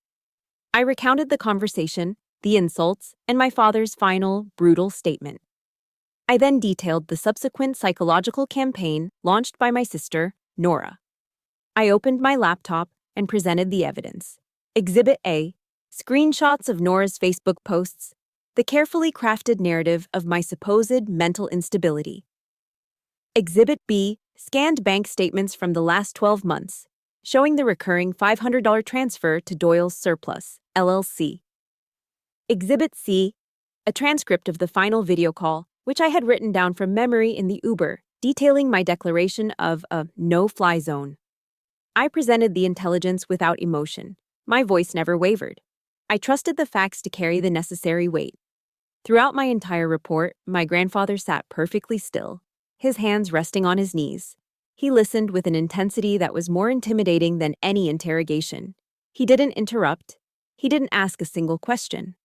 I recounted the conversation, the insults, and my father's final, brutal statement. I then detailed the subsequent psychological campaign launched by my sister, Nora. I opened my laptop and presented the evidence. Exhibit A, screenshots of Nora's Facebook posts, the carefully crafted narrative of my supposed mental instability. Exhibit B, scanned bank statements from the last 12 months, showing the recurring $500 transfer to Doyle's Surplus, LLC. Exhibit C, a transcript of the final video call, which I had written down from memory in the Uber, detailing my declaration of a no-fly zone. I presented the intelligence without emotion. My voice never wavered. I trusted the facts to carry the necessary weight. Throughout my entire report, my grandfather sat perfectly still, his hands resting on his knees. He listened with an intensity that was more intimidating than any interrogation. He didn't interrupt. He didn't ask a single question.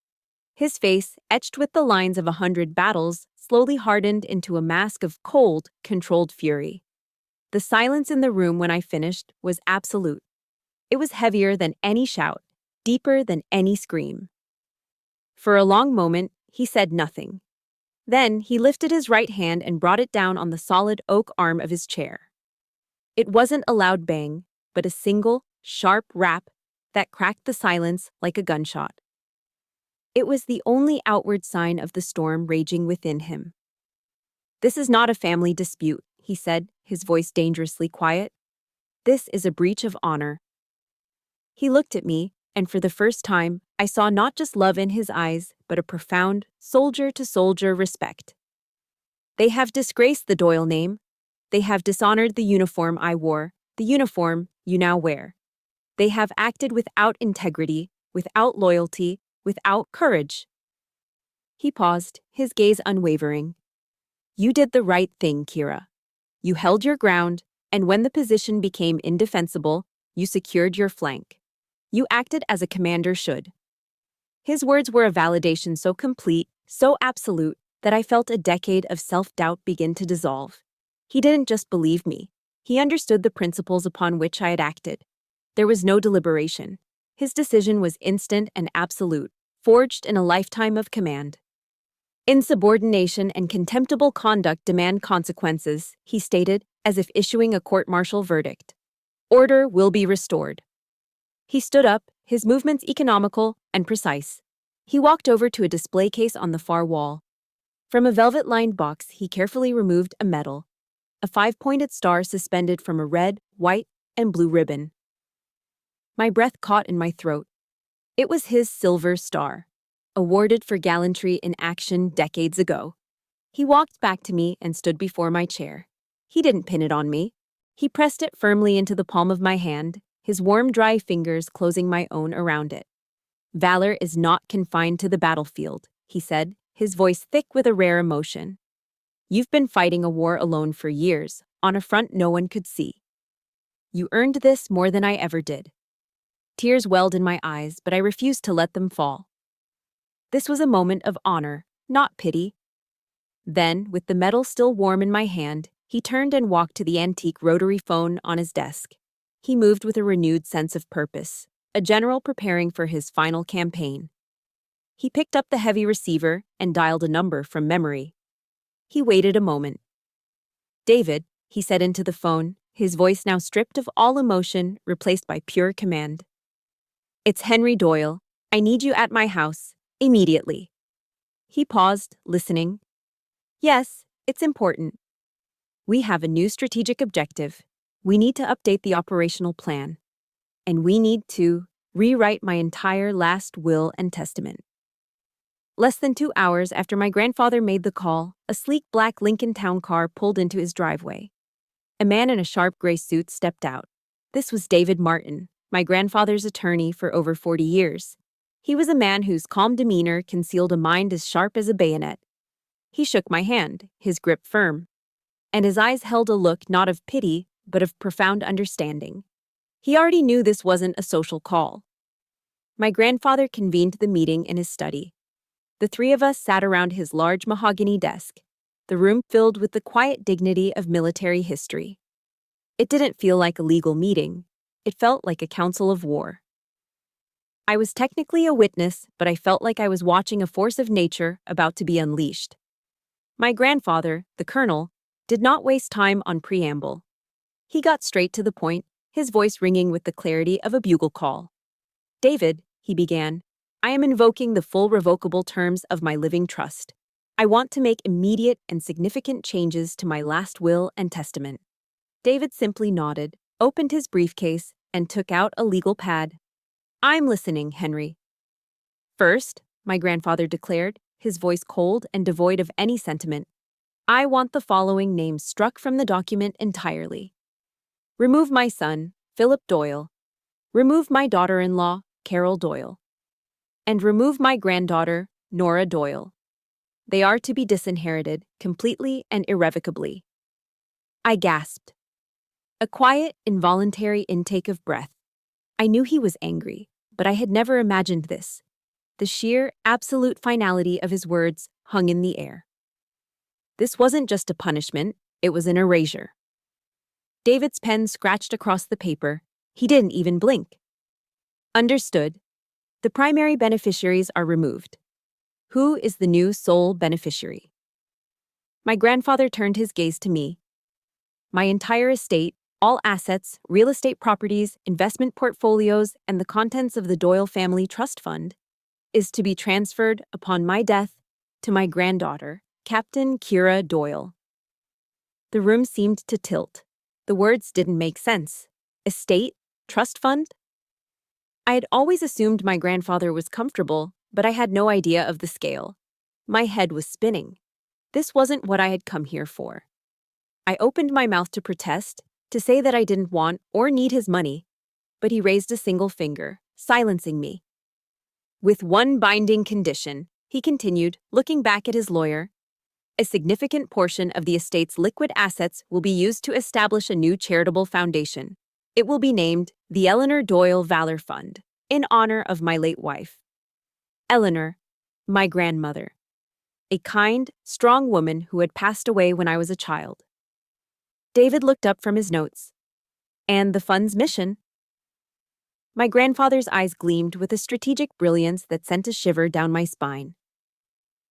His face, etched with the lines of 100 battles, slowly hardened into a mask of cold, controlled fury. The silence in the room when I finished was absolute. It was heavier than any shout, deeper than any scream. For a long moment, he said nothing. Then he lifted his right hand and brought it down on the solid oak arm of his chair. It wasn't a loud bang, but a single, sharp rap that cracked the silence like a gunshot. It was the only outward sign of the storm raging within him. "This is not a family dispute," he said, his voice dangerously quiet. "This is a breach of honor." He looked at me, and for the first time, I saw not just love in his eyes, but a profound, soldier-to-soldier respect. "They have disgraced the Doyle name. They have dishonored the uniform I wore, the uniform you now wear. They have acted without integrity, without loyalty, without courage." He paused, his gaze unwavering. "You did the right thing, Kira. You held your ground, and when the position became indefensible, you secured your flank. You acted as a commander should." His words were a validation so complete, so absolute, that I felt a decade of self-doubt begin to dissolve. He didn't just believe me. He understood the principles upon which I had acted. There was no deliberation. His decision was instant and absolute, forged in a lifetime of command. "Insubordination and contemptible conduct demand consequences," he stated, as if issuing a court-martial verdict. "Order will be restored." He stood up, his movements economical and precise. He walked over to a display case on the far wall. From a velvet-lined box, he carefully removed a medal, a 5-pointed star suspended from a red, white, and blue ribbon. My breath caught in my throat. It was his Silver Star, awarded for gallantry in action decades ago. He walked back to me and stood before my chair. He didn't pin it on me. He pressed it firmly into the palm of my hand, his warm, dry fingers closing my own around it. "Valor is not confined to the battlefield," he said, his voice thick with a rare emotion. "You've been fighting a war alone for years, on a front no one could see. You earned this more than I ever did." Tears welled in my eyes, but I refused to let them fall. This was a moment of honor, not pity. Then, with the medal still warm in my hand, he turned and walked to the antique rotary phone on his desk. He moved with a renewed sense of purpose, a general preparing for his final campaign. He picked up the heavy receiver and dialed a number from memory. He waited a moment. "David," he said into the phone, his voice now stripped of all emotion, replaced by pure command. "It's Henry Doyle. I need you at my house, immediately." He paused, listening. "Yes, it's important. We have a new strategic objective. We need to update the operational plan. And we need to rewrite my entire last will and testament." Less than 2 hours after my grandfather made the call, a sleek black Lincoln Town car pulled into his driveway. A man in a sharp gray suit stepped out. This was David Martin, my grandfather's attorney for over 40 years. He was a man whose calm demeanor concealed a mind as sharp as a bayonet. He shook my hand, his grip firm, and his eyes held a look not of pity, but of profound understanding. He already knew this wasn't a social call. My grandfather convened the meeting in his study. The three of us sat around his large mahogany desk, the room filled with the quiet dignity of military history. It didn't feel like a legal meeting. It felt like a council of war. I was technically a witness, but I felt like I was watching a force of nature about to be unleashed. My grandfather, the colonel, did not waste time on preamble. He got straight to the point, his voice ringing with the clarity of a bugle call. "David," he began, "I am invoking the full revocable terms of my living trust. I want to make immediate and significant changes to my last will and testament." David simply nodded, opened his briefcase, and took out a legal pad. "I'm listening, Henry." "First," my grandfather declared, his voice cold and devoid of any sentiment, "I want the following names struck from the document entirely. Remove my son, Philip Doyle. Remove my daughter-in-law, Carol Doyle. And remove my granddaughter, Nora Doyle." They are to be disinherited, completely and irrevocably. I gasped. A quiet, involuntary intake of breath. I knew he was angry, but I had never imagined this. The sheer, absolute finality of his words hung in the air. This wasn't just a punishment, it was an erasure. David's pen scratched across the paper. He didn't even blink. Understood. The primary beneficiaries are removed. Who is the new sole beneficiary? My grandfather turned his gaze to me. My entire estate, all assets, real estate properties, investment portfolios, and the contents of the Doyle Family Trust Fund, is to be transferred upon my death to my granddaughter, Captain Kira Doyle. The room seemed to tilt. The words didn't make sense. Estate? Trust fund? I had always assumed my grandfather was comfortable, but I had no idea of the scale. My head was spinning. This wasn't what I had come here for. I opened my mouth to protest, to say that I didn't want or need his money, but he raised a single finger, silencing me. With one binding condition, he continued, looking back at his lawyer. A significant portion of the estate's liquid assets will be used to establish a new charitable foundation. It will be named the Eleanor Doyle Valor Fund, in honor of my late wife. Eleanor, my grandmother. A kind, strong woman who had passed away when I was a child. David looked up from his notes. And the fund's mission? My grandfather's eyes gleamed with a strategic brilliance that sent a shiver down my spine.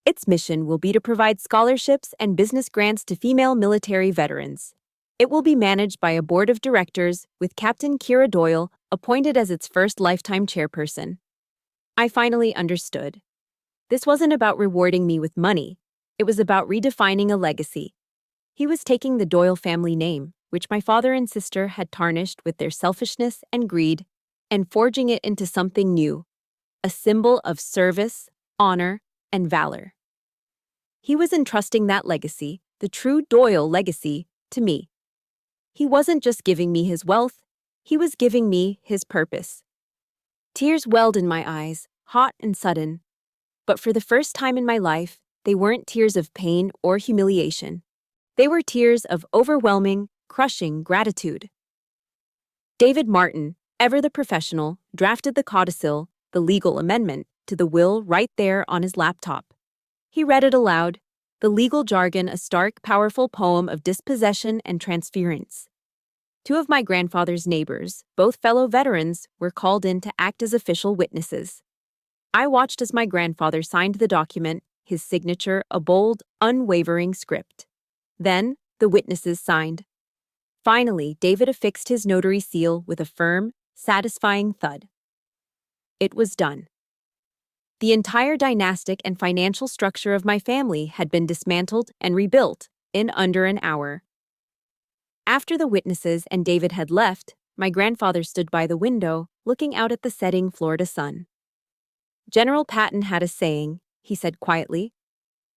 Its mission will be to provide scholarships and business grants to female military veterans. It will be managed by a board of directors with Captain Kira Doyle appointed as its first lifetime chairperson. I finally understood. This wasn't about rewarding me with money. It was about redefining a legacy. He was taking the Doyle family name, which my father and sister had tarnished with their selfishness and greed, and forging it into something new, a symbol of service, honor, and valor. He was entrusting that legacy, the true Doyle legacy, to me. He wasn't just giving me his wealth, he was giving me his purpose. Tears welled in my eyes, hot and sudden. But for the first time in my life, they weren't tears of pain or humiliation. They were tears of overwhelming, crushing gratitude. David Martin, ever the professional, drafted the codicil, the legal amendment, to the will right there on his laptop. He read it aloud, the legal jargon a stark, powerful poem of dispossession and transference. Two of my grandfather's neighbors, both fellow veterans, were called in to act as official witnesses. I watched as my grandfather signed the document, his signature a bold, unwavering script. Then, the witnesses signed. Finally, David affixed his notary seal with a firm, satisfying thud. It was done. The entire dynastic and financial structure of my family had been dismantled and rebuilt in under an hour. After the witnesses and David had left, my grandfather stood by the window, looking out at the setting Florida sun. General Patton had a saying, he said quietly.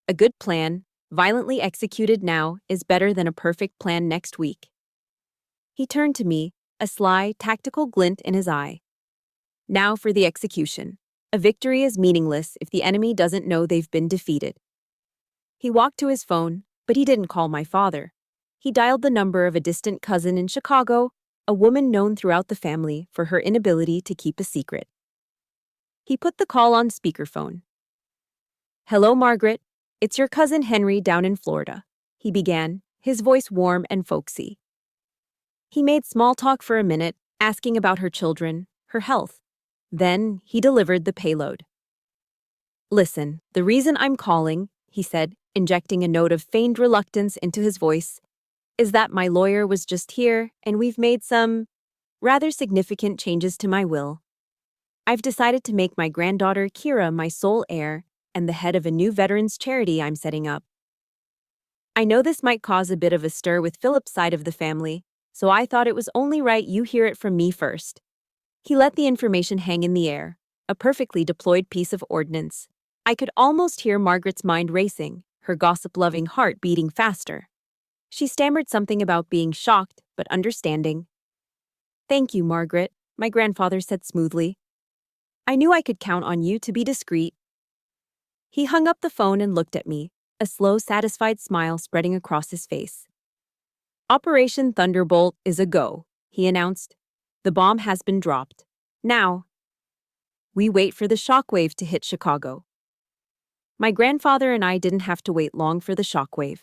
A good plan, violently executed now, is better than a perfect plan next week. He turned to me, a sly, tactical glint in his eye. Now for the execution. A victory is meaningless if the enemy doesn't know they've been defeated. He walked to his phone, but he didn't call my father. He dialed the number of a distant cousin in Chicago, a woman known throughout the family for her inability to keep a secret. He put the call on speakerphone. Hello, Margaret. It's your cousin Henry down in Florida, he began, his voice warm and folksy. He made small talk for a minute, asking about her children, her health. Then he delivered the payload. Listen, the reason I'm calling, he said, injecting a note of feigned reluctance into his voice, is that my lawyer was just here and we've made some rather significant changes to my will. I've decided to make my granddaughter Kira my sole heir and the head of a new veterans charity I'm setting up. I know this might cause a bit of a stir with Philip's side of the family, so I thought it was only right you hear it from me first. He let the information hang in the air, a perfectly deployed piece of ordnance. I could almost hear Margaret's mind racing, her gossip-loving heart beating faster. She stammered something about being shocked, but understanding. Thank you, Margaret, my grandfather said smoothly. I knew I could count on you to be discreet. He hung up the phone and looked at me, a slow, satisfied smile spreading across his face. Operation Thunderbolt is a go, he announced. The bomb has been dropped. Now, we wait for the shockwave to hit Chicago. My grandfather and I didn't have to wait long for the shockwave.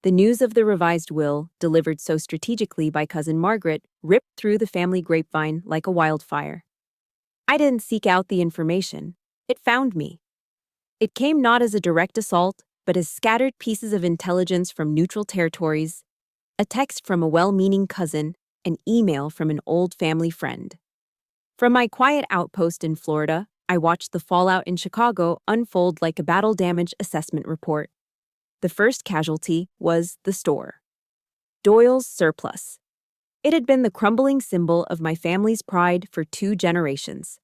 The news of the revised will, delivered so strategically by Cousin Margaret, ripped through the family grapevine like a wildfire. I didn't seek out the information. It found me. It came not as a direct assault, but as scattered pieces of intelligence from neutral territories, a text from a well-meaning cousin, an email from an old family friend. From my quiet outpost in Florida, I watched the fallout in Chicago unfold like a battle damage assessment report. The first casualty was the store. Doyle's surplus. It had been the crumbling symbol of my family's pride for 2 generations.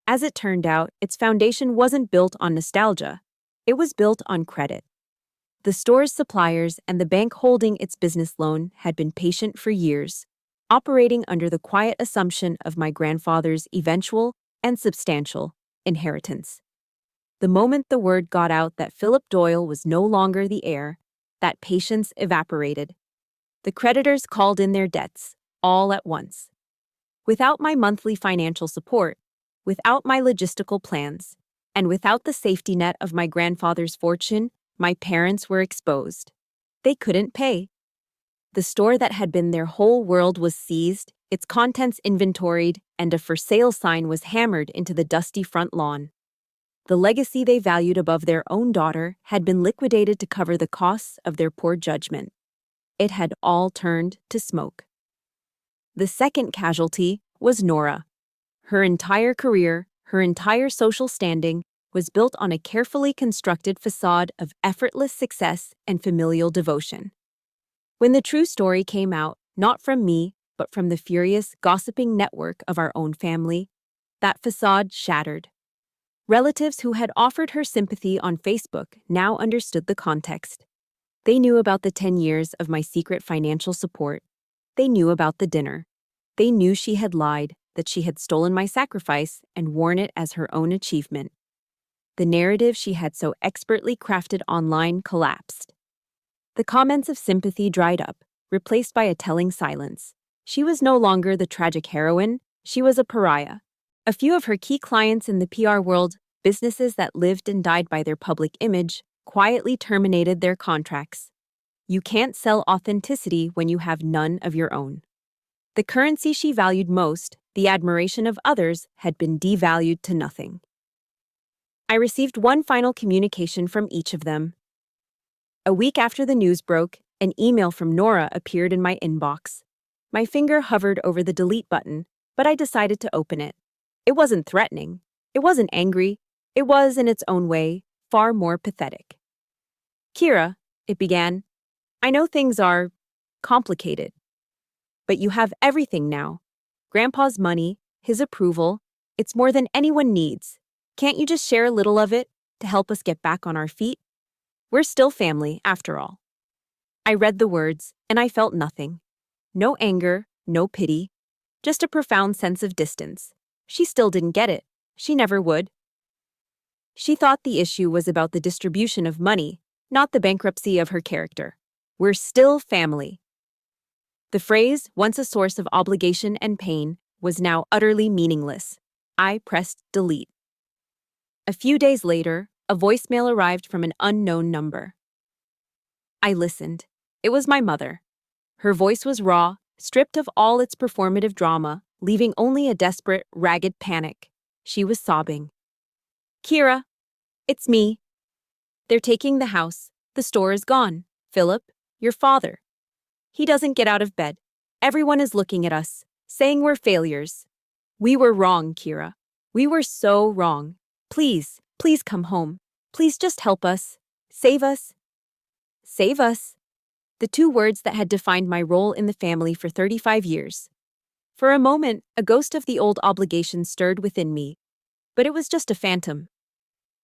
As it turned out, its foundation wasn't built on nostalgia. It was built on credit. The store's suppliers and the bank holding its business loan had been patient for years, operating under the quiet assumption of my grandfather's eventual and substantial inheritance. The moment the word got out that Philip Doyle was no longer the heir, that patience evaporated. The creditors called in their debts, all at once. Without my monthly financial support, without my logistical plans, and without the safety net of my grandfather's fortune, my parents were exposed. They couldn't pay. The store that had been their whole world was seized, its contents inventoried, and a for sale sign was hammered into the dusty front lawn. The legacy they valued above their own daughter had been liquidated to cover the costs of their poor judgment. It had all turned to smoke. The second casualty was Nora. Her entire career, her entire social standing, was built on a carefully constructed facade of effortless success and familial devotion. When the true story came out, not from me, but from the furious, gossiping network of our own family, that facade shattered. Relatives who had offered her sympathy on Facebook now understood the context. They knew about the 10 years of my secret financial support. They knew about the dinner. They knew she had lied, that she had stolen my sacrifice and worn it as her own achievement. The narrative she had so expertly crafted online collapsed. The comments of sympathy dried up, replaced by a telling silence. She was no longer the tragic heroine, she was a pariah. A few of her key clients in the PR world, businesses that lived and died by their public image, quietly terminated their contracts. You can't sell authenticity when you have none of your own. The currency she valued most, the admiration of others, had been devalued to nothing. I received one final communication from each of them. A week after the news broke, an email from Nora appeared in my inbox. My finger hovered over the delete button, but I decided to open it. It wasn't threatening. It wasn't angry. It was, in its own way, far more pathetic. Kira, it began, I know things are complicated, but you have everything now. Grandpa's money, his approval, it's more than anyone needs. Can't you just share a little of it to help us get back on our feet? We're still family, after all. I read the words, and I felt nothing. No anger, no pity, just a profound sense of distance. She still didn't get it. She never would. She thought the issue was about the distribution of money, not the bankruptcy of her character. We're still family. The phrase, once a source of obligation and pain, was now utterly meaningless. I pressed delete. A few days later, a voicemail arrived from an unknown number. I listened. It was my mother. Her voice was raw, stripped of all its performative drama, leaving only a desperate, ragged panic. She was sobbing. Kira, it's me. They're taking the house. The store is gone. Philip, your father. He doesn't get out of bed. Everyone is looking at us, saying we're failures. We were wrong, Kira. We were so wrong. Please, please come home. Please just help us. Save us. Save us. The 2 words that had defined my role in the family for 35 years. For a moment, a ghost of the old obligation stirred within me, but it was just a phantom.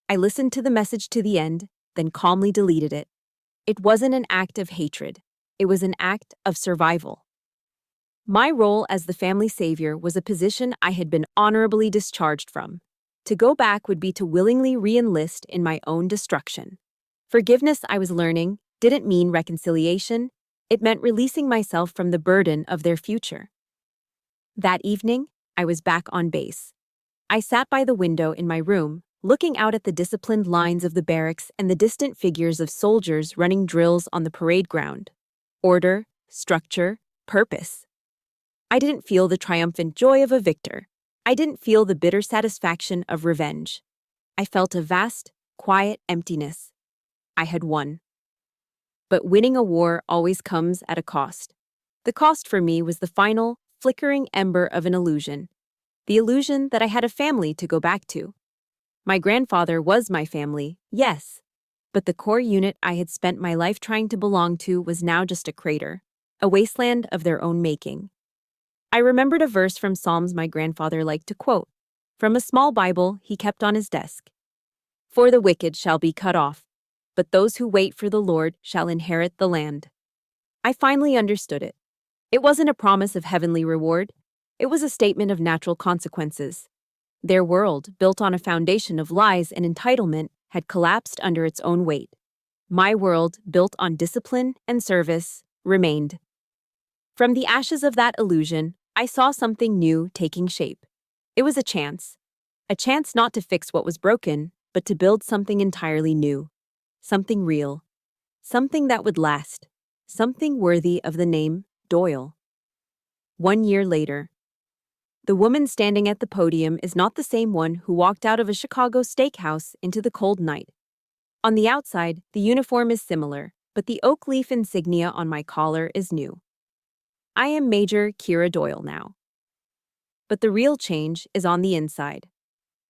I listened to the message to the end, then calmly deleted it. It wasn't an act of hatred. It was an act of survival. My role as the family savior was a position I had been honorably discharged from. To go back would be to willingly re-enlist in my own destruction. Forgiveness, I was learning, didn't mean reconciliation. It meant releasing myself from the burden of their future. That evening, I was back on base. I sat by the window in my room, looking out at the disciplined lines of the barracks and the distant figures of soldiers running drills on the parade ground. Order, structure, purpose. I didn't feel the triumphant joy of a victor. I didn't feel the bitter satisfaction of revenge. I felt a vast, quiet emptiness. I had won. But winning a war always comes at a cost. The cost for me was the final, flickering ember of an illusion. The illusion that I had a family to go back to. My grandfather was my family, yes. But the core unit I had spent my life trying to belong to was now just a crater, a wasteland of their own making. I remembered a verse from Psalms my grandfather liked to quote, from a small Bible he kept on his desk. For the wicked shall be cut off, but those who wait for the Lord shall inherit the land. I finally understood it. It wasn't a promise of heavenly reward. It was a statement of natural consequences. Their world, built on a foundation of lies and entitlement, had collapsed under its own weight. My world, built on discipline and service, remained. From the ashes of that illusion, I saw something new taking shape. It was a chance not to fix what was broken, but to build something entirely new. Something real. Something that would last. Something worthy of the name Doyle. 1 year later. The woman standing at the podium is not the same one who walked out of a Chicago steakhouse into the cold night. On the outside, the uniform is similar, but the oak leaf insignia on my collar is new. I am Major Kira Doyle now. But the real change is on the inside.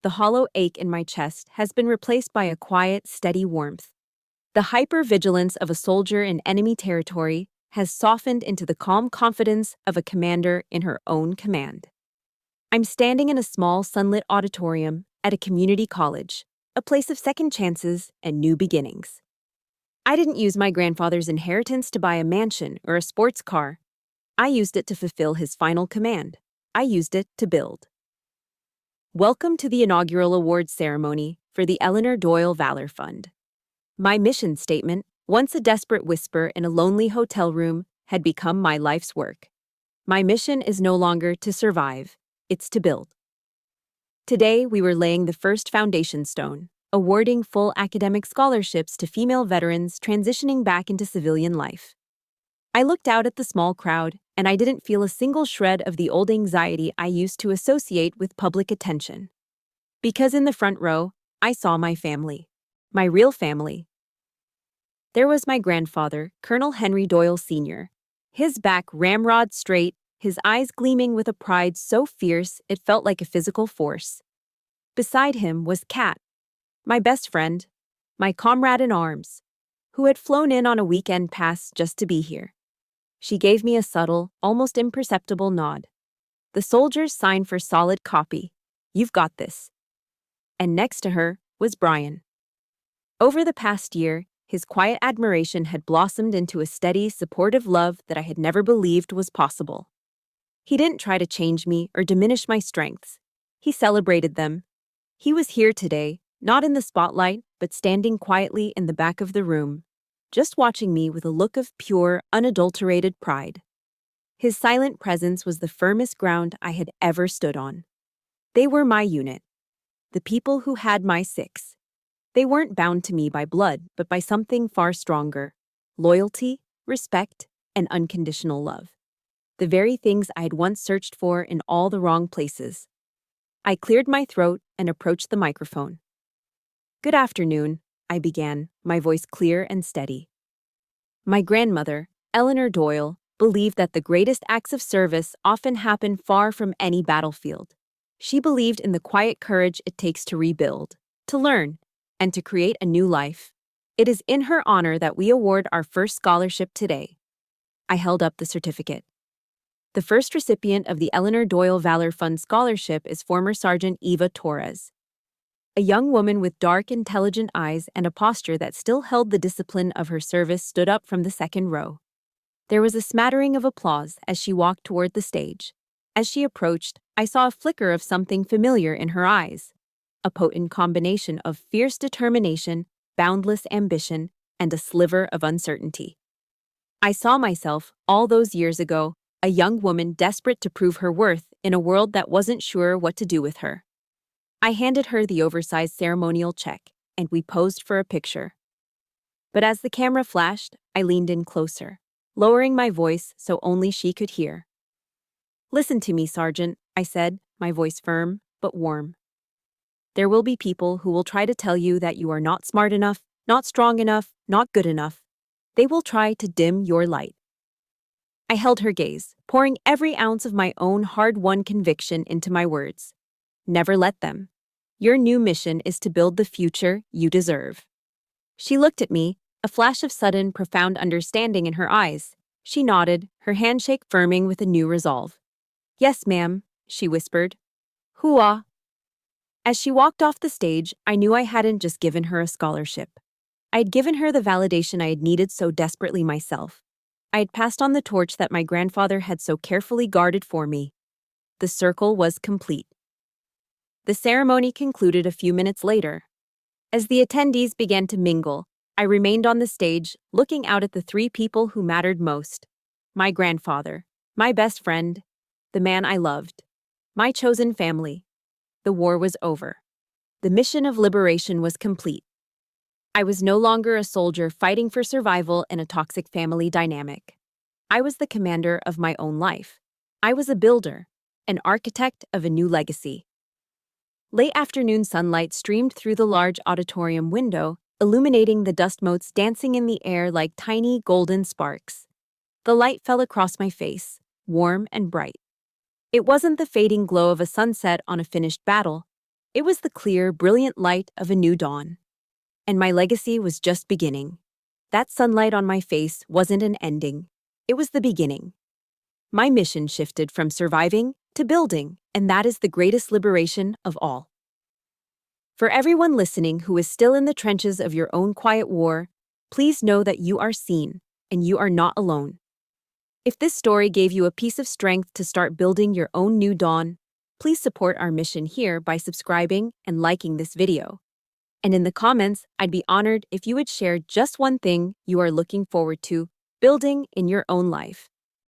The hollow ache in my chest has been replaced by a quiet, steady warmth. The hyper-vigilance of a soldier in enemy territory has softened into the calm confidence of a commander in her own command. I'm standing in a small, sunlit auditorium at a community college, a place of second chances and new beginnings. I didn't use my grandfather's inheritance to buy a mansion or a sports car. I used it to fulfill his final command. I used it to build. Welcome to the inaugural awards ceremony for the Eleanor Doyle Valor Fund. My mission statement, once a desperate whisper in a lonely hotel room, had become my life's work. My mission is no longer to survive, it's to build. Today, we were laying the first foundation stone, awarding full academic scholarships to female veterans transitioning back into civilian life. I looked out at the small crowd, and I didn't feel a single shred of the old anxiety I used to associate with public attention. Because in the front row, I saw my family. My real family. There was my grandfather, Colonel Henry Doyle Sr., his back ramrod straight, his eyes gleaming with a pride so fierce it felt like a physical force. Beside him was Kat, my best friend, my comrade in arms, who had flown in on a weekend pass just to be here. She gave me a subtle, almost imperceptible nod. The soldiers signed for solid copy. You've got this. And next to her was Brian. Over the past year, his quiet admiration had blossomed into a steady, supportive love that I had never believed was possible. He didn't try to change me or diminish my strengths. He celebrated them. He was here today, not in the spotlight, but standing quietly in the back of the room, just watching me with a look of pure, unadulterated pride. His silent presence was the firmest ground I had ever stood on. They were my unit, the people who had my six. They weren't bound to me by blood, but by something far stronger: loyalty, respect, and unconditional love. The very things I had once searched for in all the wrong places. I cleared my throat and approached the microphone. Good afternoon, I began, my voice clear and steady. My grandmother, Eleanor Doyle, believed that the greatest acts of service often happen far from any battlefield. She believed in the quiet courage it takes to rebuild, to learn, and to create a new life. It is in her honor that we award our first scholarship today. I held up the certificate. The first recipient of the Eleanor Doyle Valor Fund Scholarship is former Sergeant Eva Torres. A young woman with dark, intelligent eyes and a posture that still held the discipline of her service stood up from the second row. There was a smattering of applause as she walked toward the stage. As she approached, I saw a flicker of something familiar in her eyes. A potent combination of fierce determination, boundless ambition, and a sliver of uncertainty. I saw myself, all those years ago, a young woman desperate to prove her worth in a world that wasn't sure what to do with her. I handed her the oversized ceremonial check, and we posed for a picture. But as the camera flashed, I leaned in closer, lowering my voice so only she could hear. "Listen to me, Sergeant," I said, my voice firm but warm. "There will be people who will try to tell you that you are not smart enough, not strong enough, not good enough. They will try to dim your light." I held her gaze, pouring every ounce of my own hard-won conviction into my words. "Never let them. Your new mission is to build the future you deserve." She looked at me, a flash of sudden, profound understanding in her eyes. She nodded, her handshake firming with a new resolve. "Yes, ma'am," she whispered. "Hooah." As she walked off the stage, I knew I hadn't just given her a scholarship. I had given her the validation I had needed so desperately myself. I had passed on the torch that my grandfather had so carefully guarded for me. The circle was complete. The ceremony concluded a few minutes later. As the attendees began to mingle, I remained on the stage, looking out at the three people who mattered most: my grandfather, my best friend, the man I loved, my chosen family. The war was over. The mission of liberation was complete. I was no longer a soldier fighting for survival in a toxic family dynamic. I was the commander of my own life. I was a builder, an architect of a new legacy. Late afternoon sunlight streamed through the large auditorium window, illuminating the dust motes dancing in the air like tiny golden sparks. The light fell across my face, warm and bright. It wasn't the fading glow of a sunset on a finished battle. It was the clear, brilliant light of a new dawn. And my legacy was just beginning. That sunlight on my face wasn't an ending. It was the beginning. My mission shifted from surviving to building, and that is the greatest liberation of all. For everyone listening who is still in the trenches of your own quiet war, please know that you are seen, and you are not alone. If this story gave you a piece of strength to start building your own new dawn, please support our mission here by subscribing and liking this video. And in the comments, I'd be honored if you would share just one thing you are looking forward to building in your own life.